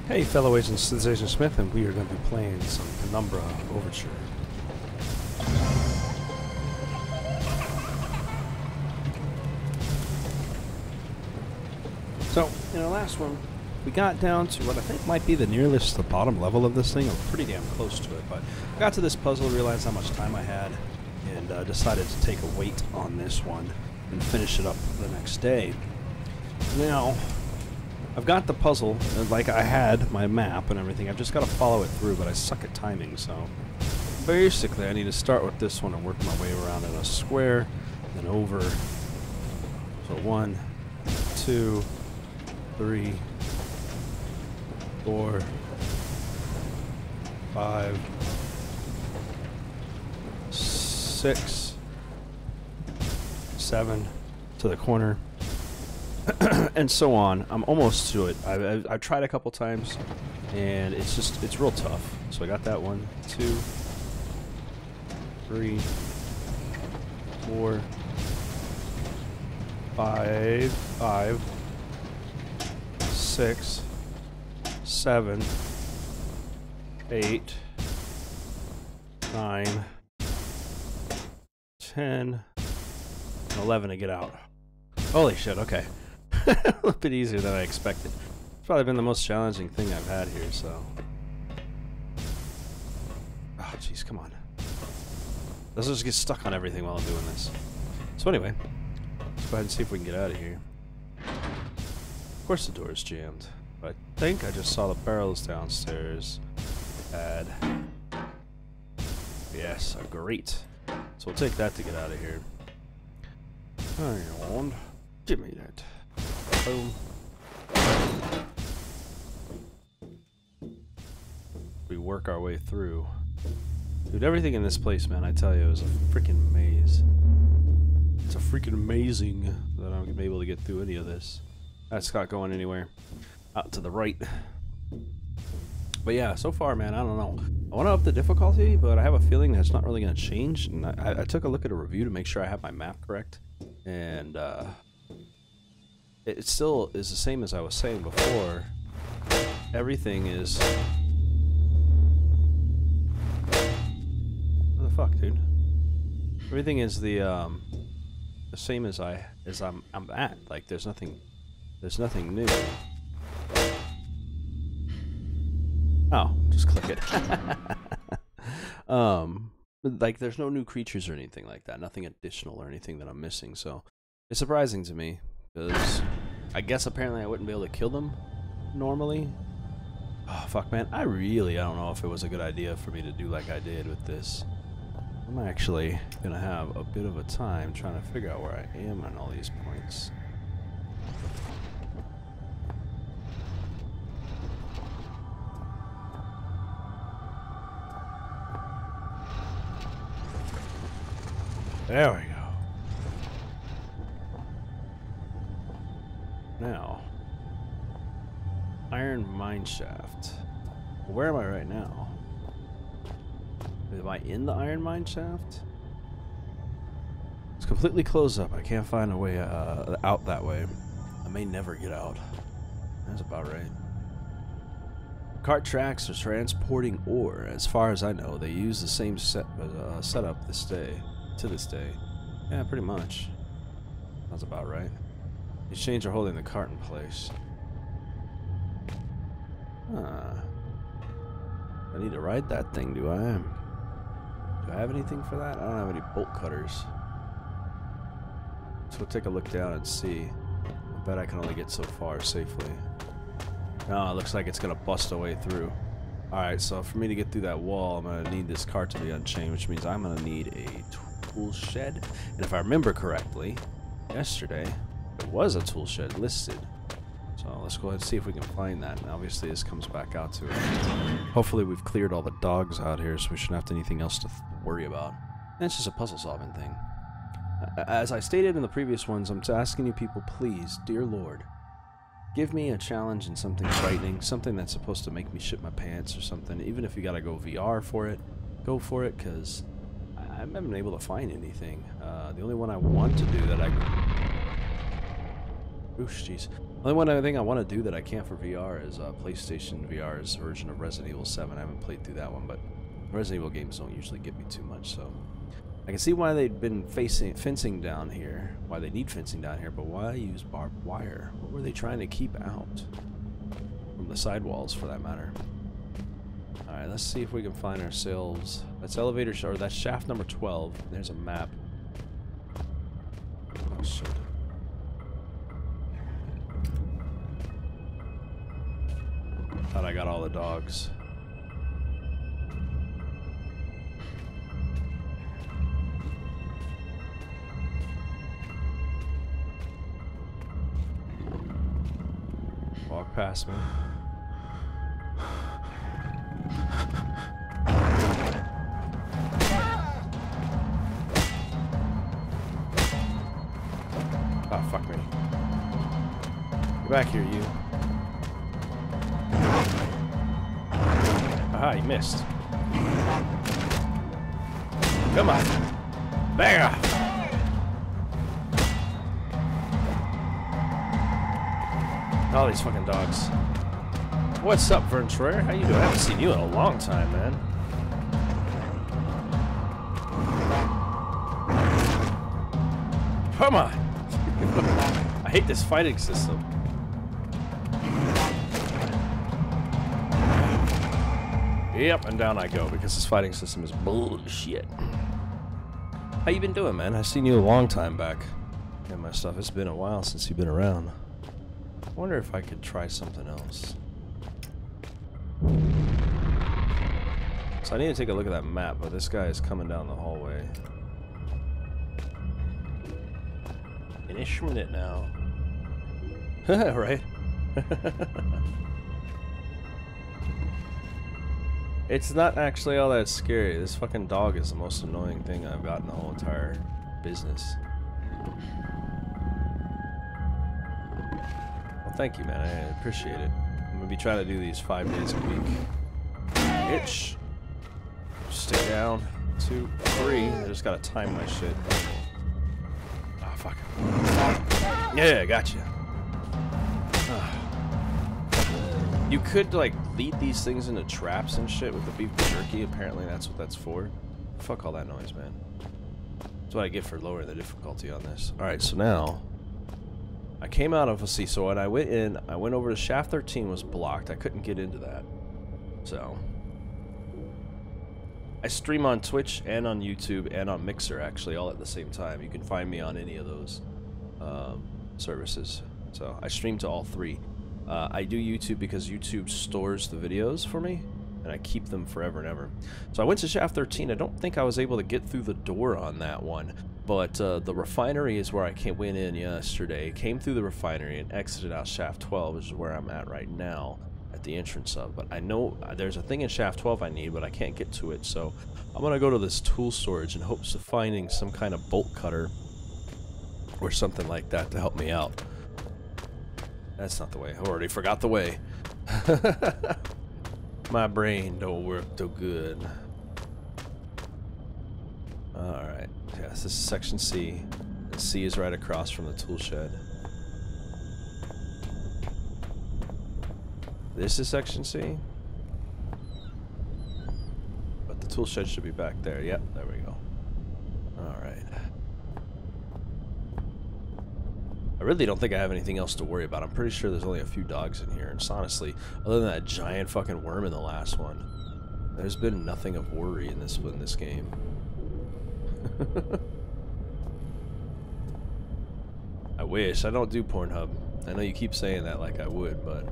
Hey fellow agents, this is Agent Smith and we are going to be playing some Penumbra Overture. So, in our last one, we got down to what I think might be the bottom level of this thing, or pretty damn close to it, but I got to this puzzle, realized how much time I had, and decided to take a wait on this one and finish it up the next day. Now, I've got the puzzle, like I had my map and everything. I've just got to follow it through, but I suck at timing, so basically I need to start with this one and work my way around in a square, then over. So 1, 2, 3, 4, 5, 6, 7 to the corner. And so on. I'm almost to it. I've tried a couple times, and it's real tough. So I got that 1, 2, 3, 4, 5, 6, 7, 8, 9, 10, and 11 to get out. Holy shit, okay. A little bit easier than I expected. It's probably been the most challenging thing I've had here, so... Oh, jeez, come on. Let's just get stuck on everything while I'm doing this. So anyway, let's go ahead and see if we can get out of here. Of course the door is jammed, but I think I just saw the barrels downstairs. Add. Yes, great. So we'll take that to get out of here. Hang on. Give me that. Boom. We work our way through. Dude, everything in this place, man, I tell you, is a freaking maze. It's a freaking amazing that I'm gonna be able to get through any of this. That's not going anywhere. Out to the right. But yeah, so far, man, I don't know. I want to up the difficulty, but I have a feeling that's not really gonna change. And I took a look at a review to make sure I have my map correct. And, it still is the same as I was saying before. Everything is... What the fuck, dude? Everything is the same as I'm at. Like there's nothing new. Oh, just click it. Like there's no new creatures or anything like that. Nothing additional or anything that I'm missing. So it's surprising to me. Because I guess apparently I wouldn't be able to kill them normally. Oh, fuck, man. I don't know if it was a good idea for me to do like I did with this. I'm actually going to have a bit of a time trying to figure out where I am on all these points. There we go. Now, iron mine shaft. Where am I right now? Am I in the iron mine shaft? It's completely closed up. I can't find a way out that way. I may never get out. That's about right. Cart tracks are transporting ore. As far as I know, they use the same setup to this day. Yeah, pretty much. That's about right. The exchange are holding the cart in place. Huh. I need to ride that thing, do I? Do I have anything for that? I don't have any bolt cutters. So we'll take a look down and see. I bet I can only get so far safely. No, it looks like it's gonna bust a way through. Alright, so for me to get through that wall, I'm gonna need this cart to be unchained, which means I'm gonna need a tool shed. And if I remember correctly, yesterday, there was a tool shed listed. So let's go ahead and see if we can find that. And obviously this comes back out to it. Hopefully we've cleared all the dogs out here, so we shouldn't have anything else to worry about. And it's just a puzzle solving thing. As I stated in the previous ones, I'm asking you people, please, dear Lord, give me a challenge in something frightening, something that's supposed to make me shit my pants or something. Even if you gotta go VR for it, go for it, because I haven't been able to find anything. The only one I want to do that I... Oosh, jeez. Only one other thing I want to do that I can't for VR is PlayStation VR's version of Resident Evil 7. I haven't played through that one, but Resident Evil games don't usually get me too much, so I can see why they'd been fencing down here, why they need fencing down here, but why use barbed wire? What were they trying to keep out from the sidewalls, for that matter? All right, let's see if we can find ourselves. That's elevator, or that's shaft number 12. There's a map. Oh shit. Thought I got all the dogs. Walk past me. Oh, fuck me. Get back here, you. Aha, he missed. Come on. Back off. All these fucking dogs. What's up, Vern Troyer? How you doing? I haven't seen you in a long time, man. Come on. I hate this fighting system. Yep, and down I go because this fighting system is bullshit. How you been doing, man? I've seen you a long time back in my stuff. It's been a while since you've been around. I wonder if I could try something else. So I need to take a look at that map, but this guy is coming down the hallway. Finish minute now. Right? It's not actually all that scary. This fucking dog is the most annoying thing I've got in the whole entire business. Well, thank you, man. I appreciate it. I'm gonna be trying to do these 5 days a week. Itch. Stay down. 2, 3. I just gotta time my shit. Oh, fuck. Yeah, gotcha. You could, like, lead these things into traps and shit with the beef jerky. Apparently that's what that's for. Fuck all that noise, man. That's what I get for lowering the difficulty on this. Alright, so now I came out of, let's see, so when I went in, I went over to shaft 13 was blocked. I couldn't get into that. So I stream on Twitch and on YouTube and on Mixer, actually, all at the same time. You can find me on any of those services. So I stream to all 3. I do YouTube because YouTube stores the videos for me, and I keep them forever and ever. So I went to shaft 13. I don't think I was able to get through the door on that one, but the refinery is where I went in yesterday, came through the refinery, and exited out shaft 12, which is where I'm at right now, at the entrance of. But I know there's a thing in shaft 12 I need, but I can't get to it, so I'm going to go to this tool storage in hopes of finding some kind of bolt cutter or something like that to help me out. That's not the way. I already forgot the way. My brain don't work too good. Alright. Yeah, this is section C. And C is right across from the tool shed. This is section C. But the tool shed should be back there. Yep, there we go. Alright. I really don't think I have anything else to worry about. I'm pretty sure there's only a few dogs in here. And it's honestly, other than that giant fucking worm in the last one, there's been nothing of worry in this game. I wish. I don't do Pornhub. I know you keep saying that like I would, but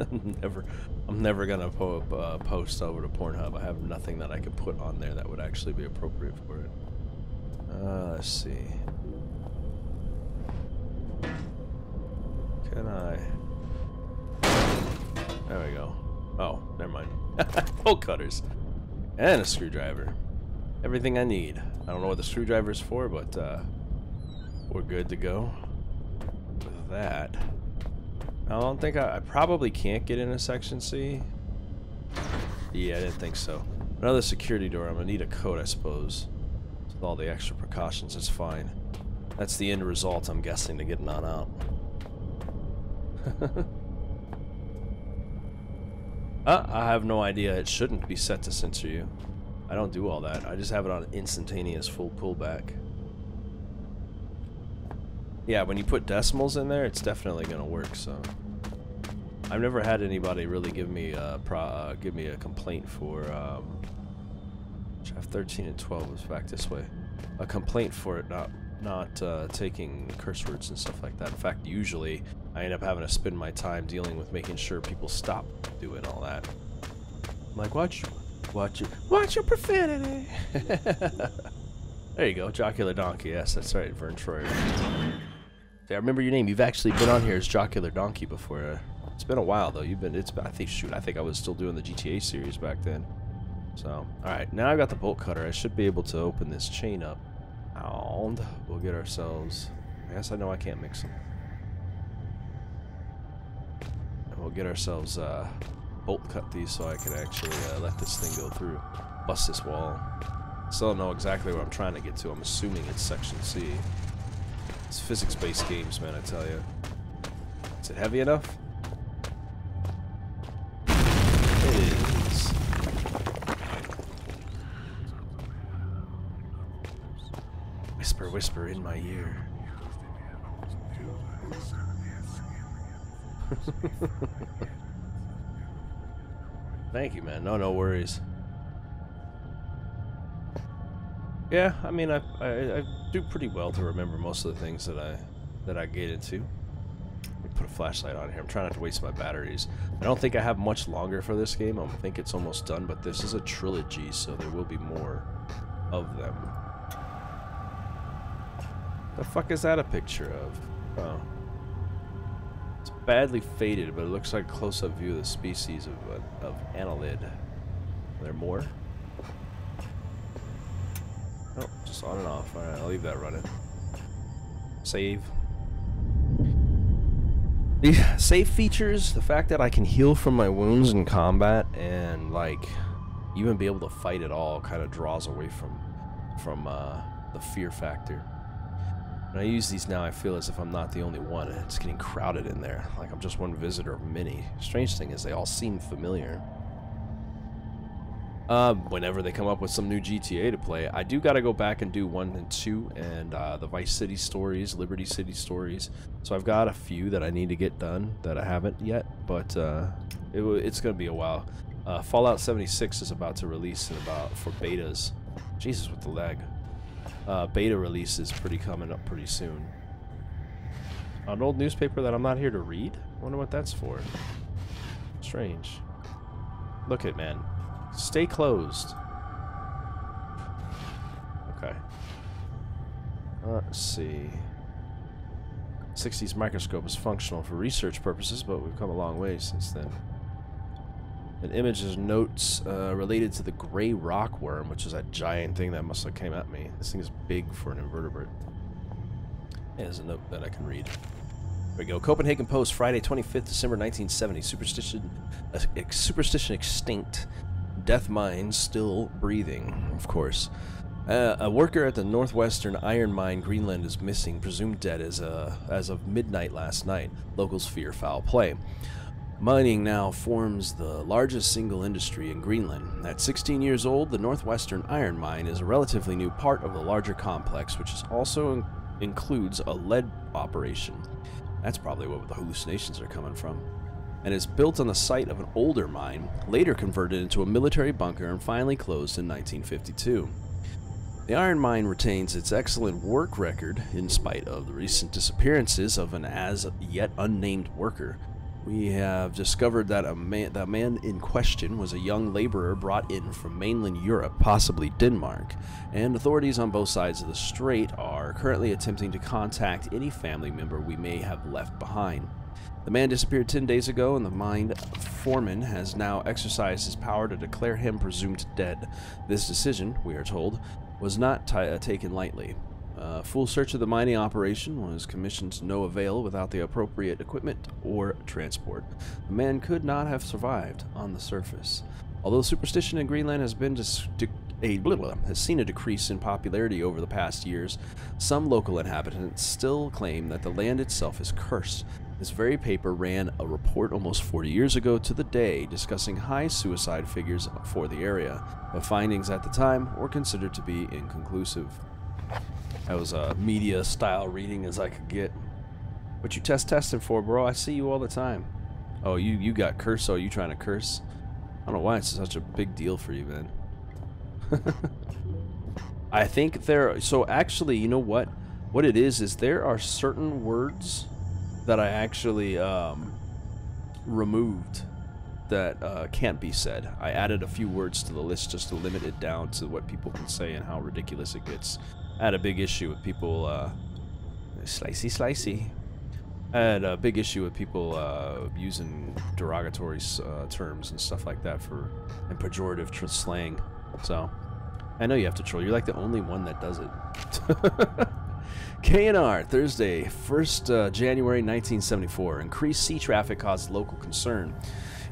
I'm never gonna post over to Pornhub. I have nothing that I could put on there that would actually be appropriate for it. Let's see. Can I? There we go. Oh, never mind. Bolt cutters. And a screwdriver. Everything I need. I don't know what the screwdriver's for, but we're good to go with that. I don't think I probably can't get into section C. Yeah, I didn't think so. Another security door. I'm gonna need a code, I suppose. With all the extra precautions, it's fine. That's the end result, I'm guessing, to getting on out. I have no idea. It shouldn't be set to censor you. I don't do all that. I just have it on instantaneous full pullback. Yeah, when you put decimals in there, it's definitely gonna work. So I've never had anybody really give me a complaint for Shaft 13 and 12 was back this way. A complaint for it not taking curse words and stuff like that. In fact, usually I end up having to spend my time dealing with making sure people stop doing all that. I'm like, watch your profanity. There you go, Jocular Donkey. Yes, that's right, Vern Troyer. Yeah, I remember your name. You've actually been on here as Jocular Donkey before. It's been a while though. I think I was still doing the GTA series back then. So, all right, now I've got the bolt cutter. I should be able to open this chain up, and we'll get ourselves. I guess I know I can't mix them. And we'll get ourselves bolt cut these so I can actually let this thing go through, bust this wall. Still don't know exactly what I'm trying to get to. I'm assuming it's section C. It's physics-based games, man, I tell you. Is it heavy enough? It is. Whisper, whisper in my ear. Thank you, man. No worries. Yeah, I mean, I do pretty well to remember most of the things that I get into. Let me put a flashlight on here. I'm trying not to waste my batteries. I don't think I have much longer for this game. I think it's almost done, but this is a trilogy, so there will be more of them. The fuck is that a picture of? Oh. It's badly faded, but it looks like a close-up view of the species of annelid. Are there more? Oh, just on and off. Alright, I'll leave that running. Save. The save features, the fact that I can heal from my wounds in combat and, like, even be able to fight at all kind of draws away from the fear factor. When I use these now, I feel as if I'm not the only one, and it's getting crowded in there. Like I'm just one visitor of many. Strange thing is, they all seem familiar. Whenever they come up with some new GTA to play, I do gotta go back and do 1 and 2 and the Vice City stories, Liberty City stories. So I've got a few that I need to get done that I haven't yet, but it's gonna be a while. Fallout 76 is about to release for betas. Jesus, with the lag. Beta release is coming up pretty soon. An old newspaper that I'm not here to read? I wonder what that's for. Strange. Look it, man. Stay closed. Okay. Let's see. 60s microscope is functional for research purposes, but we've come a long way since then. An image is notes related to the gray rock worm, which is that giant thing that must have came at me. This thing is big for an invertebrate. Yeah, there's a note that I can read. There we go. Copenhagen Post, Friday, 25th December 1970. Superstition extinct. Death mine still breathing, of course. A worker at the Northwestern Iron Mine, Greenland, is missing, presumed dead as of midnight last night. Locals fear foul play. Mining now forms the largest single industry in Greenland. At 16 years old, the Northwestern Iron Mine is a relatively new part of the larger complex, which also includes a lead operation. That's probably where the hallucinations are coming from. And is built on the site of an older mine, later converted into a military bunker and finally closed in 1952. The iron mine retains its excellent work record in spite of the recent disappearances of an as-yet unnamed worker. We have discovered that the man in question was a young laborer brought in from mainland Europe, possibly Denmark, and authorities on both sides of the strait are currently attempting to contact any family member we may have left behind. The man disappeared 10 days ago, and the mine foreman has now exercised his power to declare him presumed dead. This decision, we are told, was not taken lightly. A full search of the mining operation was commissioned to no avail without the appropriate equipment or transport. The man could not have survived on the surface. Although superstition in Greenland has seen a decrease in popularity over the past years, some local inhabitants still claim that the land itself is cursed. This very paper ran a report almost 40 years ago to the day discussing high suicide figures for the area, but findings at the time were considered to be inconclusive. That was a media-style reading as I could get. What you testing for, bro? I see you all the time. Oh, you got cursed? Oh, you trying to curse? I don't know why it's such a big deal for you, man. I think so actually, you know what? What it is there are certain words that I actually removed that can't be said. I added a few words to the list just to limit it down to what people can say and how ridiculous it gets. I had a big issue with people, slicey. I had a big issue with people using derogatory terms and stuff like that and pejorative slang. So, I know you have to troll. You're like the only one that does it. K&R, Thursday, 1st January 1974. Increased sea traffic caused local concern.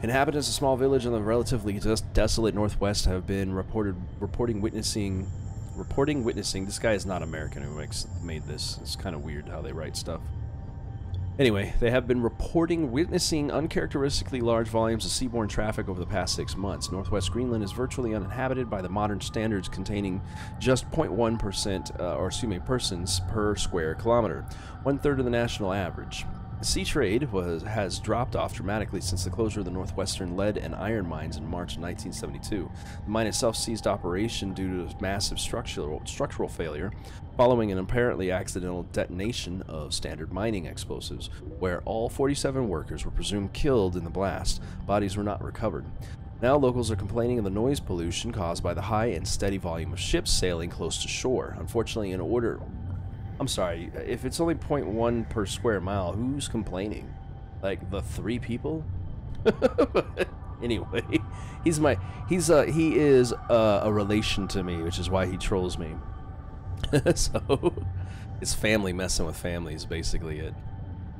Inhabitants of a small village in the relatively desolate northwest have been reporting witnessing. This guy is not American who made this. It's kind of weird how they write stuff. Anyway, they have been witnessing uncharacteristically large volumes of seaborne traffic over the past 6 months. Northwest Greenland is virtually uninhabited by the modern standards, containing just 0.1% persons per square kilometer, 1/3 of the national average. Sea trade has dropped off dramatically since the closure of the northwestern lead and iron mines in March 1972. The mine itself ceased operation due to massive structural failure following an apparently accidental detonation of standard mining explosives, where all 47 workers were presumed killed in the blast. Bodies were not recovered. Now locals are complaining of the noise pollution caused by the high and steady volume of ships sailing close to shore. Unfortunately, I'm sorry, if it's only 0.1 per square mile, who's complaining? Like, the 3 people? Anyway, he is a relation to me, which is why he trolls me. So, it's family messing with family is basically it.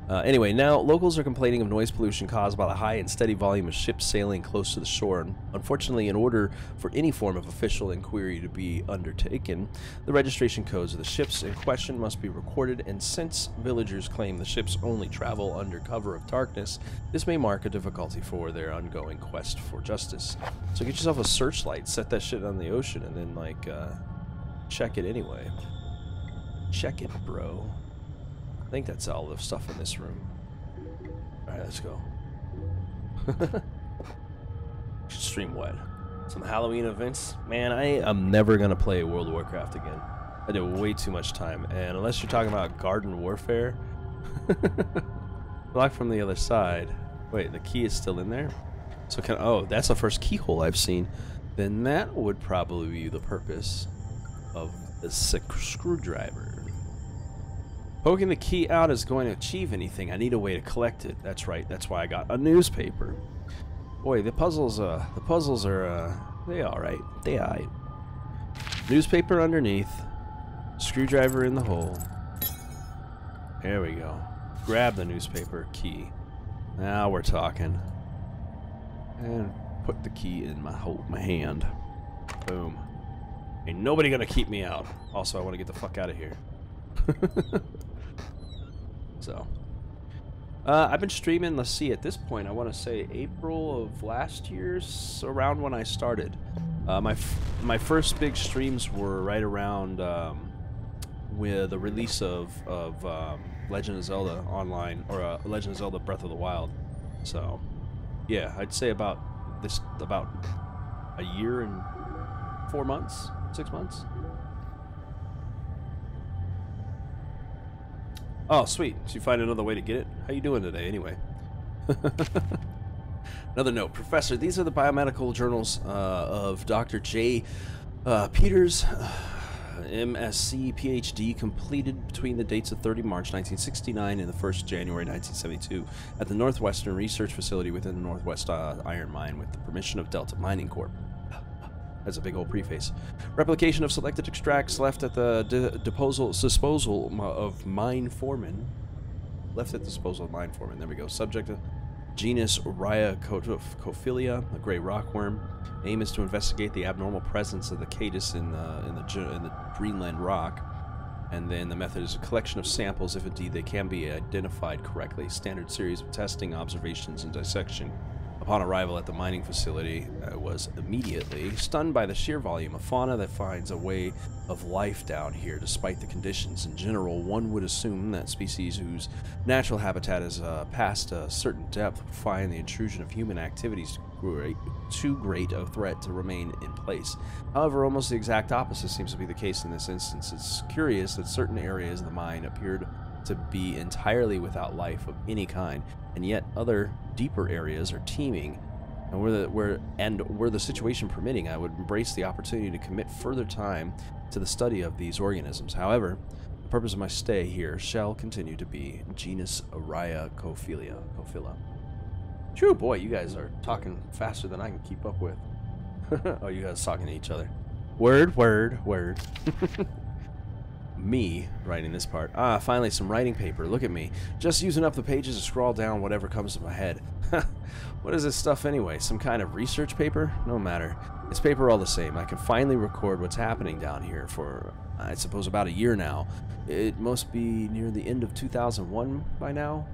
Anyway, now locals are complaining of noise pollution caused by the high and steady volume of ships sailing close to the shore. Unfortunately, in order for any form of official inquiry to be undertaken, the registration codes of the ships in question must be recorded, and since villagers claim the ships only travel under cover of darkness, this may mark a difficulty for their ongoing quest for justice. So get yourself a searchlight, set that shit on the ocean, and then, like, check it anyway. Check it, bro. I think that's all the stuff in this room. Alright, let's go. Should stream what? Some Halloween events? Man, I am never gonna play World of Warcraft again. I did way too much time, and unless you're talking about garden warfare... Block from the other side. Wait, the key is still in there? So oh, that's the first keyhole I've seen. Then that would probably be the purpose of the screwdriver. Poking the key out is going to achieve anything. I need a way to collect it. That's right. That's why I got a newspaper. Boy, the puzzles are, they alright. They alright. Newspaper underneath. Screwdriver in the hole. There we go. Grab the newspaper key. Now we're talking. And put the key in my hand. Boom. Ain't nobody gonna keep me out. Also, I want to get the fuck out of here. So, I've been streaming, let's see, at this point, I want to say April of last year, around when I started. My first big streams were right around with the release of Legend of Zelda Online, or Legend of Zelda Breath of the Wild. So, yeah, I'd say about a year and 4 months, 6 months. Oh, sweet. So you find another way to get it? How you doing today, anyway? Another note. Professor, these are the biomedical journals of Dr. J. Peters, MSc, PhD, completed between the dates of 30 March 1969 and the 1st January 1972 at the Northwestern Research Facility within the Northwest Iron Mine with the permission of Delta Mining Corp. That's a big old preface. Replication of selected extracts left at the disposal of mine foreman. Left at the disposal of mine foreman. There we go. Subject of genus Rhyacophilia, a gray rockworm. Aim is to investigate the abnormal presence of the catus in the Greenland rock. And then the method is a collection of samples, if indeed they can be identified correctly. Standard series of testing, observations, and dissection. Upon arrival at the mining facility, I was immediately stunned by the sheer volume of fauna that finds a way of life down here, despite the conditions. In general, one would assume that species whose natural habitat is past a certain depth would find the intrusion of human activities too great a threat to remain in place. However, almost the exact opposite seems to be the case in this instance. It's curious that certain areas of the mine appeared to be entirely without life of any kind, and yet other deeper areas are teeming. And were the situation permitting, I would embrace the opportunity to commit further time to the study of these organisms. However, the purpose of my stay here shall continue to be genus Rhyocophila. True, boy, you guys are talking faster than I can keep up with. Oh, you guys talking to each other. Word. Me writing this part. Ah, finally some writing paper. Look at me. Just using up the pages to scrawl down whatever comes to my head. What is this stuff anyway? Some kind of research paper? No matter. It's paper all the same. I can finally record what's happening down here for, I suppose, about a year now. It must be near the end of 2001 by now?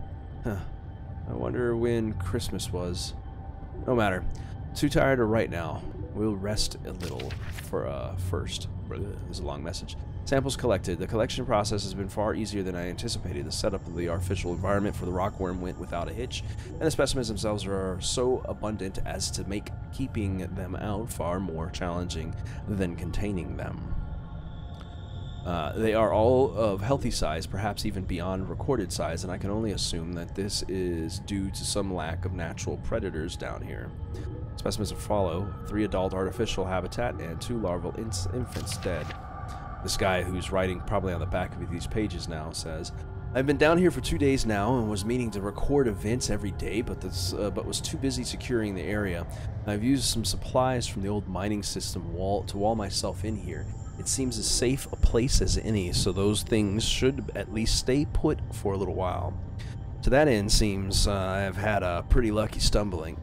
Huh. I wonder when Christmas was. No matter. Too tired to write now. We'll rest a little for first. This is a long message. Samples collected. The collection process has been far easier than I anticipated. The setup of the artificial environment for the rockworm went without a hitch, and the specimens themselves are so abundant as to make keeping them out far more challenging than containing them. They are all of healthy size, perhaps even beyond recorded size, and I can only assume that this is due to some lack of natural predators down here. Specimens that follow: 3 adult artificial habitat and 2 larval infants dead. This guy who's writing probably on the back of these pages now says, I've been down here for 2 days now and was meaning to record events every day, but was too busy securing the area. I've used some supplies from the old mining system to wall myself in here. It seems as safe a place as any, so those things should at least stay put for a little while. To that end, seems I've had a pretty lucky stumbling.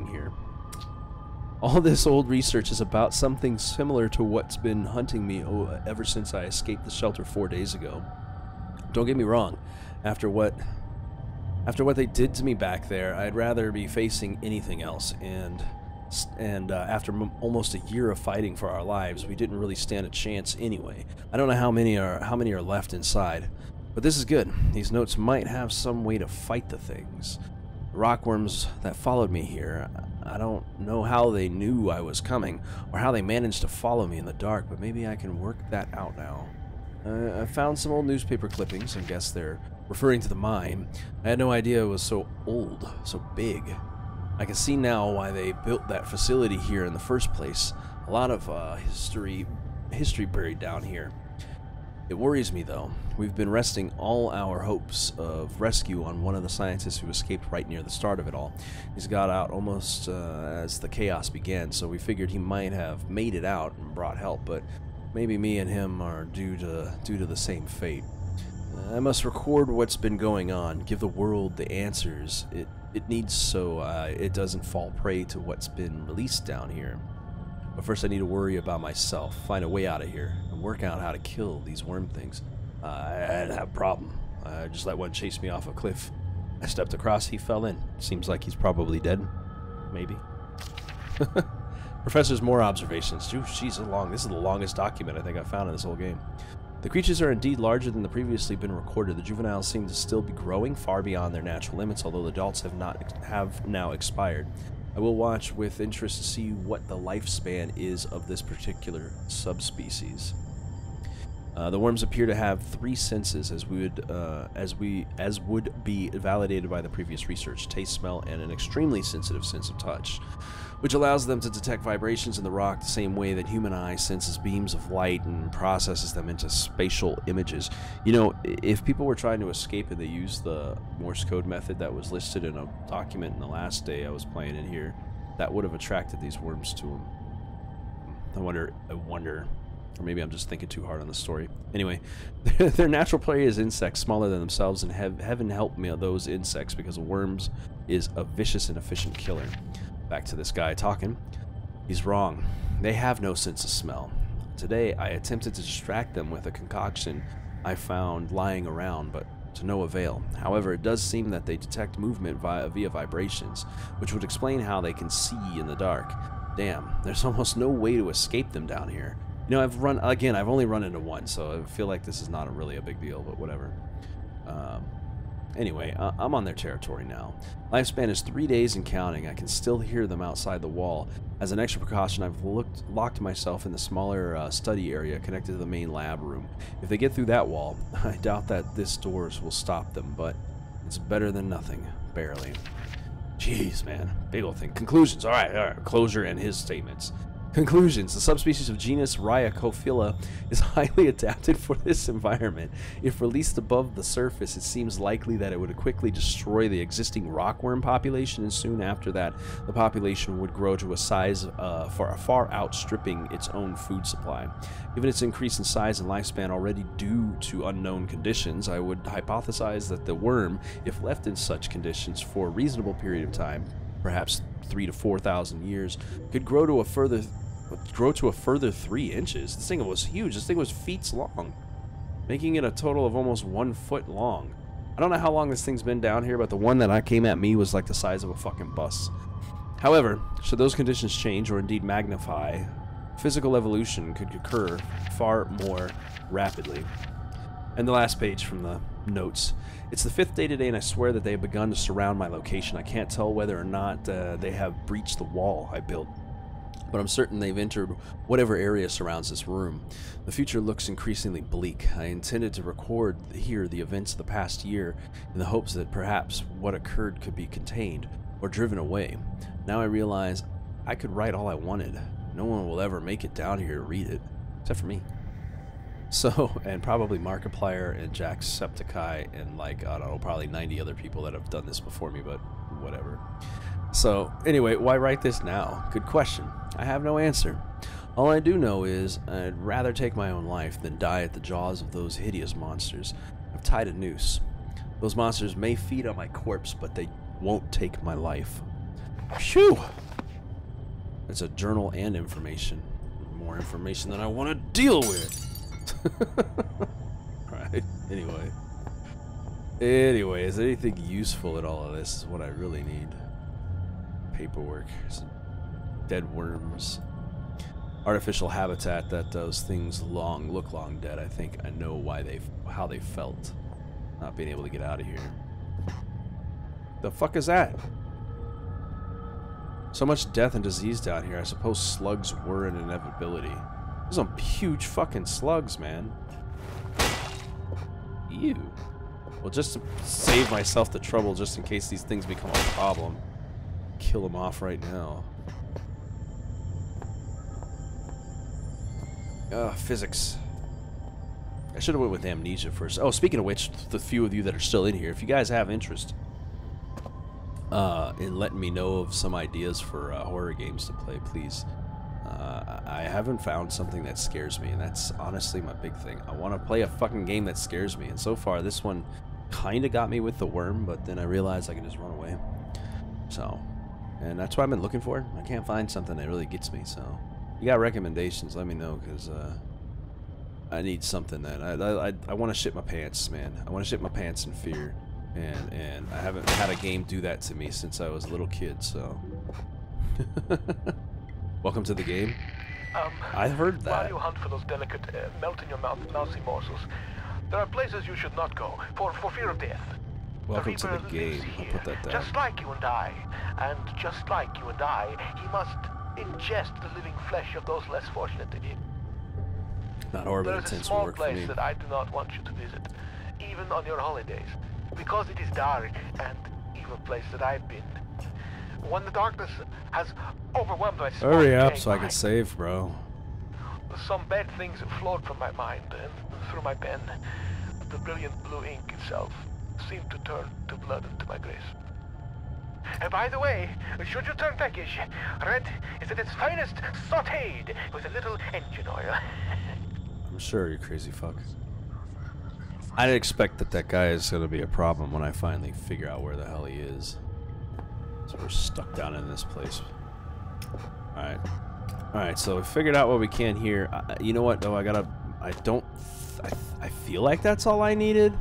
Here. All this old research is about something similar to what's been hunting me ever since I escaped the shelter 4 days ago. Don't get me wrong, after what they did to me back there, I'd rather be facing anything else. And after almost a year of fighting for our lives, we didn't really stand a chance anyway. I don't know how many are left inside, but this is good. These notes might have some way to fight the things. The rockworms that followed me here, I don't know how they knew I was coming, or how they managed to follow me in the dark, but maybe I can work that out now. I found some old newspaper clippings, and guess they're referring to the mine. I had no idea it was so old, so big. I can see now why they built that facility here in the first place. A lot of history buried down here. It worries me, though. We've been resting all our hopes of rescue on one of the scientists who escaped right near the start of it all. He's got out almost as the chaos began, so we figured he might have made it out and brought help, but maybe me and him are due to the same fate. I must record what's been going on, give the world the answers it needs so it doesn't fall prey to what's been released down here. But first I need to worry about myself, find a way out of here, and work out how to kill these worm things. I didn't have a problem. I just let one chase me off a cliff. I stepped across, he fell in. Seems like he's probably dead. Maybe. Professor's more observations. This is the longest document I think I've found in this whole game. The creatures are indeed larger than the previously been recorded. The juveniles seem to still be growing far beyond their natural limits, although the adults have now expired. I will watch with interest to see what the lifespan is of this particular subspecies. The worms appear to have 3 senses, as would be validated by the previous research: taste, smell, and an extremely sensitive sense of touch, which allows them to detect vibrations in the rock the same way that human eye senses beams of light and processes them into spatial images. You know, if people were trying to escape and they used the Morse code method that was listed in a document in the last day I was playing in here, that would have attracted these worms to them. I wonder, or maybe I'm just thinking too hard on the story. Anyway, their natural prey is insects smaller than themselves, and heaven help me those insects, because worms is a vicious and efficient killer. Back to this guy talking. He's wrong. They have no sense of smell. Today, I attempted to distract them with a concoction I found lying around, but to no avail. However, it does seem that they detect movement via vibrations, which would explain how they can see in the dark. Damn, there's almost no way to escape them down here. You know, I've only run into one, so I feel like this is not really a big deal, but whatever. Anyway, I'm on their territory now. Lifespan is 3 days and counting. I can still hear them outside the wall. As an extra precaution, I've locked myself in the smaller study area connected to the main lab room. If they get through that wall, I doubt that this doors will stop them, but it's better than nothing. Barely. Jeez, man. Big old thing. Conclusions. All right. Closure and his statements. Conclusions. The subspecies of genus Rhyocophila is highly adapted for this environment. If released above the surface, it seems likely that it would quickly destroy the existing rockworm population, and soon after that, the population would grow to a size far outstripping its own food supply. Given its increase in size and lifespan already due to unknown conditions, I would hypothesize that the worm, if left in such conditions for a reasonable period of time, perhaps 3,000 to 4,000 years, could grow to a further 3 inches. This thing was huge. This thing was feet long, making it a total of almost 1 foot long. I don't know how long this thing's been down here, but the one that came at me was like the size of a fucking bus. However, should those conditions change or indeed magnify, physical evolution could occur far more rapidly. And the last page from the notes. It's the 5th day today, and I swear that they have begun to surround my location. I can't tell whether or not they have breached the wall I built, but I'm certain they've entered whatever area surrounds this room. The future looks increasingly bleak. I intended to record here the events of the past year in the hopes that perhaps what occurred could be contained or driven away. Now I realize I could write all I wanted. No one will ever make it down here to read it, except for me. So, and probably Markiplier and Jacksepticeye and like, I don't know, probably 90 other people that have done this before me, but whatever. So, anyway, why write this now? Good question. I have no answer. All I do know is I'd rather take my own life than die at the jaws of those hideous monsters. I've tied a noose. Those monsters may feed on my corpse, but they won't take my life. Phew! It's a journal and information. More information than I want to deal with. Alright, anyway, is anything useful in all of this is what I really need. Paperwork, some dead worms, artificial habitat that those things look long dead. I think I know how they felt not being able to get out of here. The fuck is that? So much death and disease down here. I suppose slugs were an inevitability. There's some huge fucking slugs, man. Ew. Well, just to save myself the trouble, just in case these things become a problem, kill them off right now. Physics. I should have went with amnesia first. Oh, speaking of which, the few of you that are still in here, if you guys have interest in letting me know of some ideas for horror games to play, please. I haven't found something that scares me, and that's honestly my big thing. I want to play a fucking game that scares me, and so far this one kind of got me with the worm, but then I realized I can just run away. So, and that's what I've been looking for. I can't find something that really gets me, so you got recommendations, let me know, because I need something that I want to shit my pants, man. I want to shit my pants in fear, and I haven't had a game do that to me since I was a little kid, so welcome to the game. I heard that. While you hunt for those delicate, melt-in-your-mouth mousy morsels, there are places you should not go, for fear of death. Welcome to the game. I'll put that down. Just like you and I, and just like you and I, he must ingest the living flesh of those less fortunate than him. Not horrible There's a intense small work for place me. that I do not want you to visit, even on your holidays, because it is dark and evil place that I've been. When the darkness has overwhelmed my small Hurry up so I mind, can save, bro. some bad things flowed from my mind and through my pen. The brilliant blue ink itself seemed to turn to blood into my grace. And by the way, should you turn peckish, red is at its finest sautéed with a little engine oil. I'm sure, you crazy fuck. I didn't expect that guy is going to be a problem when I finally figure out where the hell he is. So we're stuck down in this place. Alright. Alright, so we figured out what we can here. You know what, though? I feel like that's all I needed.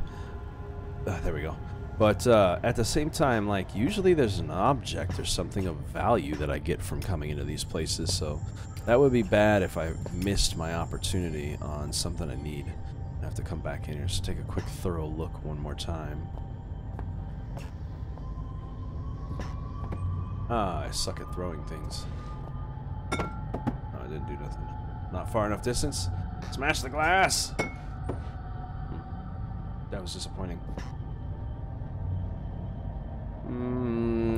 There we go. But at the same time, like, usually there's an object or something of value that I get from coming into these places, so that would be bad if I missed my opportunity on something I need. I have to come back in here, so take a quick thorough look one more time. Ah, I suck at throwing things. Oh, I didn't do nothing. Not far enough distance. Smash the glass! That was disappointing.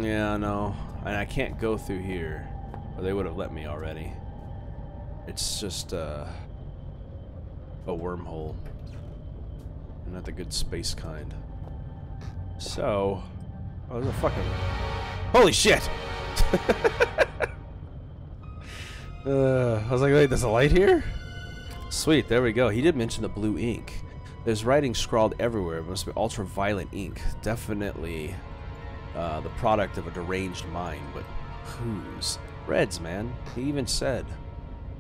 Yeah, no. And I can't go through here, or they would have let me already. It's just a wormhole. And not the good space kind. So... Oh, there's a fucking... Holy shit! I was like, wait, there's a light here? Sweet, there we go. He did mention the blue ink. There's writing scrawled everywhere. It must be ultraviolet ink. Definitely the product of a deranged mind, but whose? Red's, man. He even said.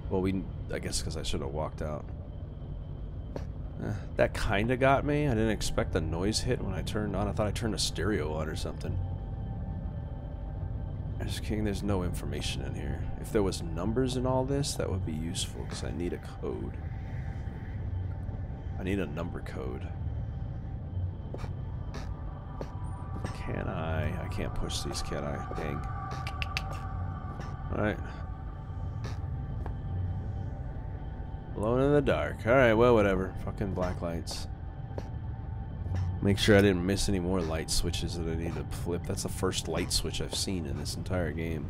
Well, I guess because I should have walked out. That kind of got me. I didn't expect the noise hit when I turned on. I thought I turned a stereo on or something. I just kidding, there's no information in here. If there was numbers in all this, that would be useful, because I need a code. I need a number code. Can I? I can't push these, can I? Dang. Alright. Alone in the dark. Alright, well, whatever. Fucking black lights. Make sure I didn't miss any more light switches that I need to flip. That's the first light switch I've seen in this entire game.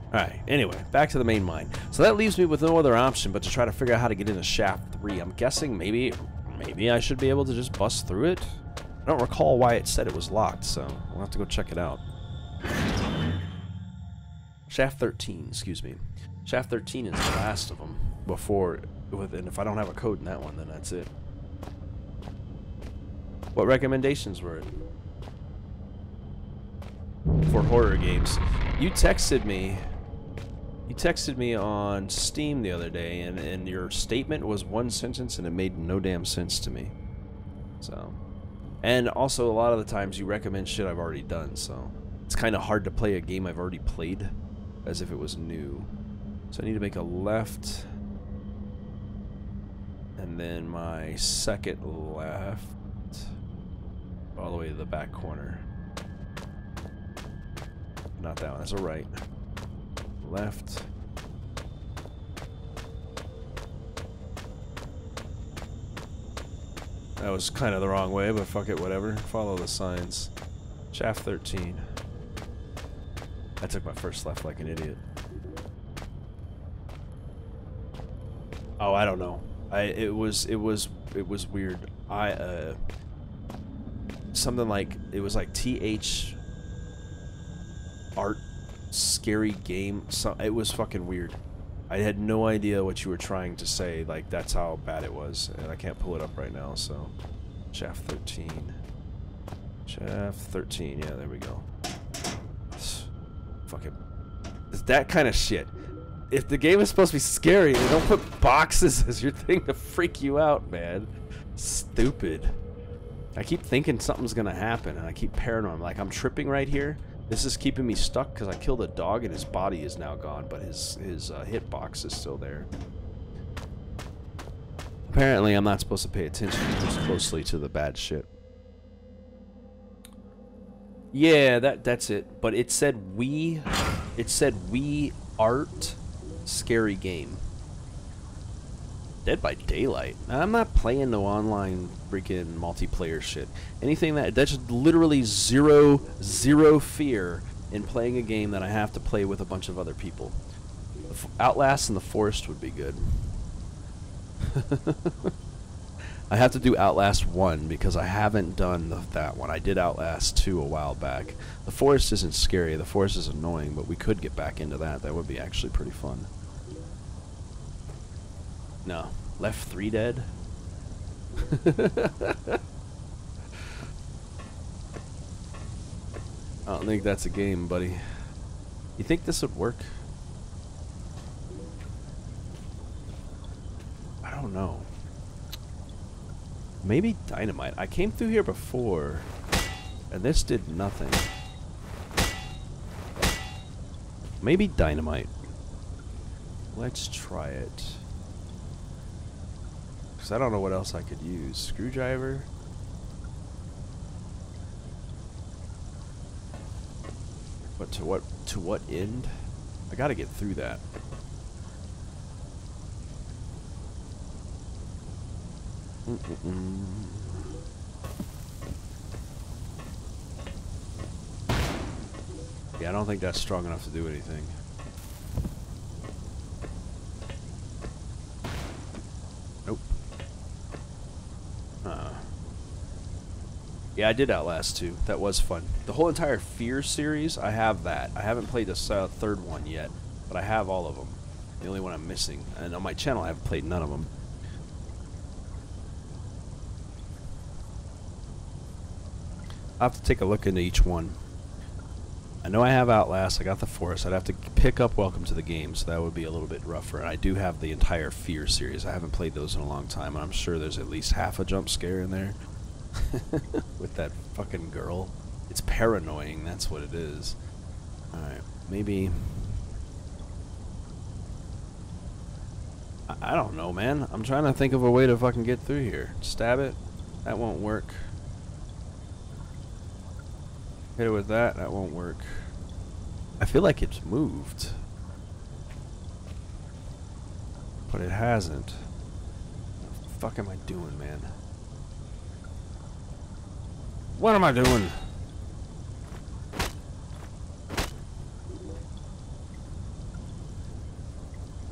Alright, anyway, back to the main mine. So that leaves me with no other option but to try to figure out how to get into Shaft 3. I'm guessing maybe I should be able to just bust through it? I don't recall why it said it was locked, so we'll have to go check it out. Shaft 13, excuse me. Shaft 13 is the last of them before... And if I don't have a code in that one, then that's it. What recommendations were it? For horror games. You texted me on Steam the other day, and your statement was one sentence, and it made no damn sense to me. So, and also a lot of the times you recommend shit I've already done, so it's kind of hard to play a game I've already played as if it was new. So I need to make a left... And then my second left, all the way to the back corner. Not that one, that's a right. Left. That was kind of the wrong way, but fuck it, whatever. Follow the signs. Shaft 13. I took my first left like an idiot. Oh, I don't know. It was weird. Something like, it was like TH art scary game. So it was fucking weird. I had no idea what you were trying to say. Like, that's how bad it was, and I can't pull it up right now. So, Shaft 13. Shaft 13. Yeah, there we go. Fucking that kind of shit. If the game is supposed to be scary, they don't put boxes as your thing to freak you out, man. Stupid. I keep thinking something's gonna happen, and I keep paranoid. Like, I'm tripping right here. This is keeping me stuck because I killed a dog and his body is now gone, but his hitbox is still there. Apparently, I'm not supposed to pay attention this closely to the bad shit. Yeah, that's it. But it said we art scary game. Dead by Daylight. I'm not playing no online freaking multiplayer shit. Anything that's just literally zero fear in playing a game that I have to play with a bunch of other people. Outlast in the Forest would be good. I have to do Outlast 1 because I haven't done that one. I did Outlast 2 a while back. The Forest isn't scary. The Forest is annoying, but we could get back into that. That would be actually pretty fun. No. Left 3 dead? I don't think that's a game, buddy. You think this would work? I don't know. Maybe dynamite. I came through here before, and this did nothing. Maybe dynamite. Let's try it. Because I don't know what else I could use. Screwdriver? But to what end? I gotta get through that. Yeah, I don't think that's strong enough to do anything. Nope. Yeah, I did Outlast 2. That was fun. The whole entire Fear series, I have that. I haven't played the third one yet, but I have all of them. The only one I'm missing. And on my channel, I haven't played none of them. I'll have to take a look into each one. I know I have Outlast, I got the Forest. I'd have to pick up Welcome to the Game, so that would be a little bit rougher. And I do have the entire Fear series. I haven't played those in a long time, and I'm sure there's at least half a jump scare in there. With that fucking girl. It's paranoid, that's what it is. Alright, maybe... I don't know, man. I'm trying to think of a way to fucking get through here. Stab it? That won't work. Hit it with that? That won't work. I feel like it's moved. But it hasn't. What the fuck am I doing, man? What am I doing?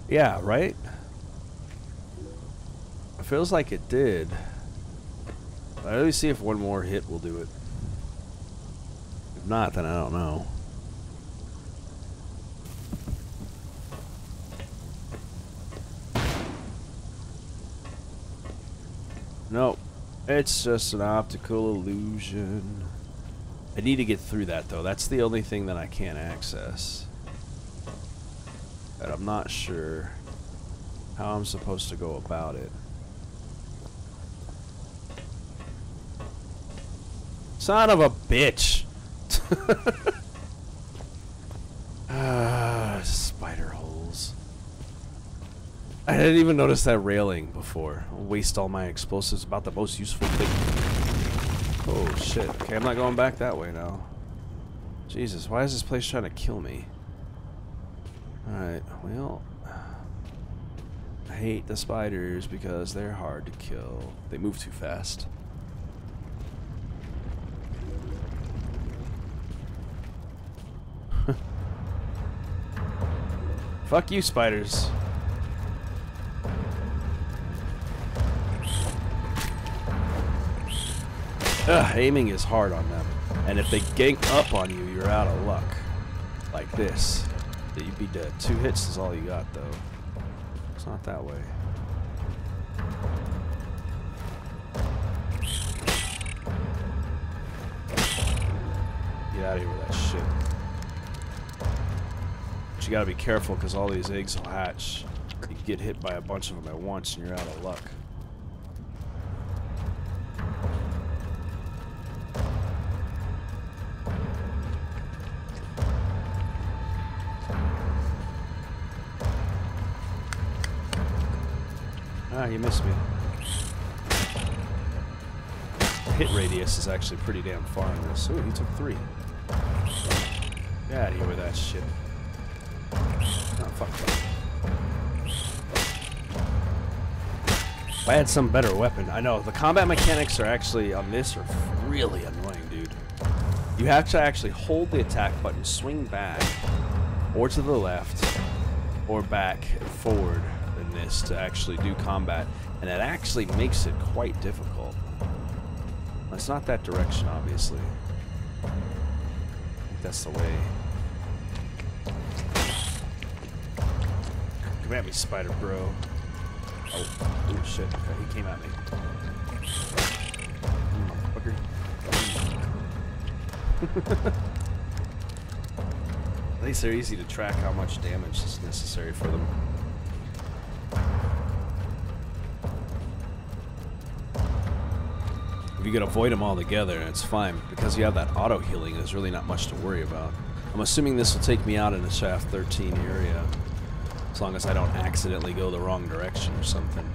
Yeah, right? It feels like it did. Let me see if one more hit will do it. If not, then I don't know. Nope. It's just an optical illusion. I need to get through that, though. That's the only thing that I can't access. And I'm not sure how I'm supposed to go about it. Son of a bitch! Spider holes. I didn't even notice that railing before. I'll waste all my explosives about the most useful thing. Oh shit. Okay, I'm not going back that way now. Jesus, why is this place trying to kill me? Alright, well... I hate the spiders because they're hard to kill. They move too fast. Fuck you, spiders. Aiming is hard on them. And if they gank up on you, you're out of luck. Like this. You'd be dead. 2 hits is all you got, though. It's not that way. Get out of here with that shit. But you gotta be careful, because all these eggs will hatch. You get hit by a bunch of them at once, and you're out of luck. Ah, you missed me. The hit radius is actually pretty damn far in this. Ooh, he took 3. Get out of here with that shit. Oh, fuck. If I had some better weapon. I know, the combat mechanics are actually, on this, are really annoying, dude. You have to actually hold the attack button, swing back, or to the left, or back and forward in this to actually do combat. And it actually makes it quite difficult. It's not that direction, obviously. I think that's the way. Come at me, spider bro. Oh shit. Okay, he came at me. Fucker. least they're easy to track how much damage is necessary for them. If you could avoid them altogether, it's fine. Because you have that auto healing, there's really not much to worry about. I'm assuming this will take me out in the Shaft 13 area. As long as I don't accidentally go the wrong direction or something.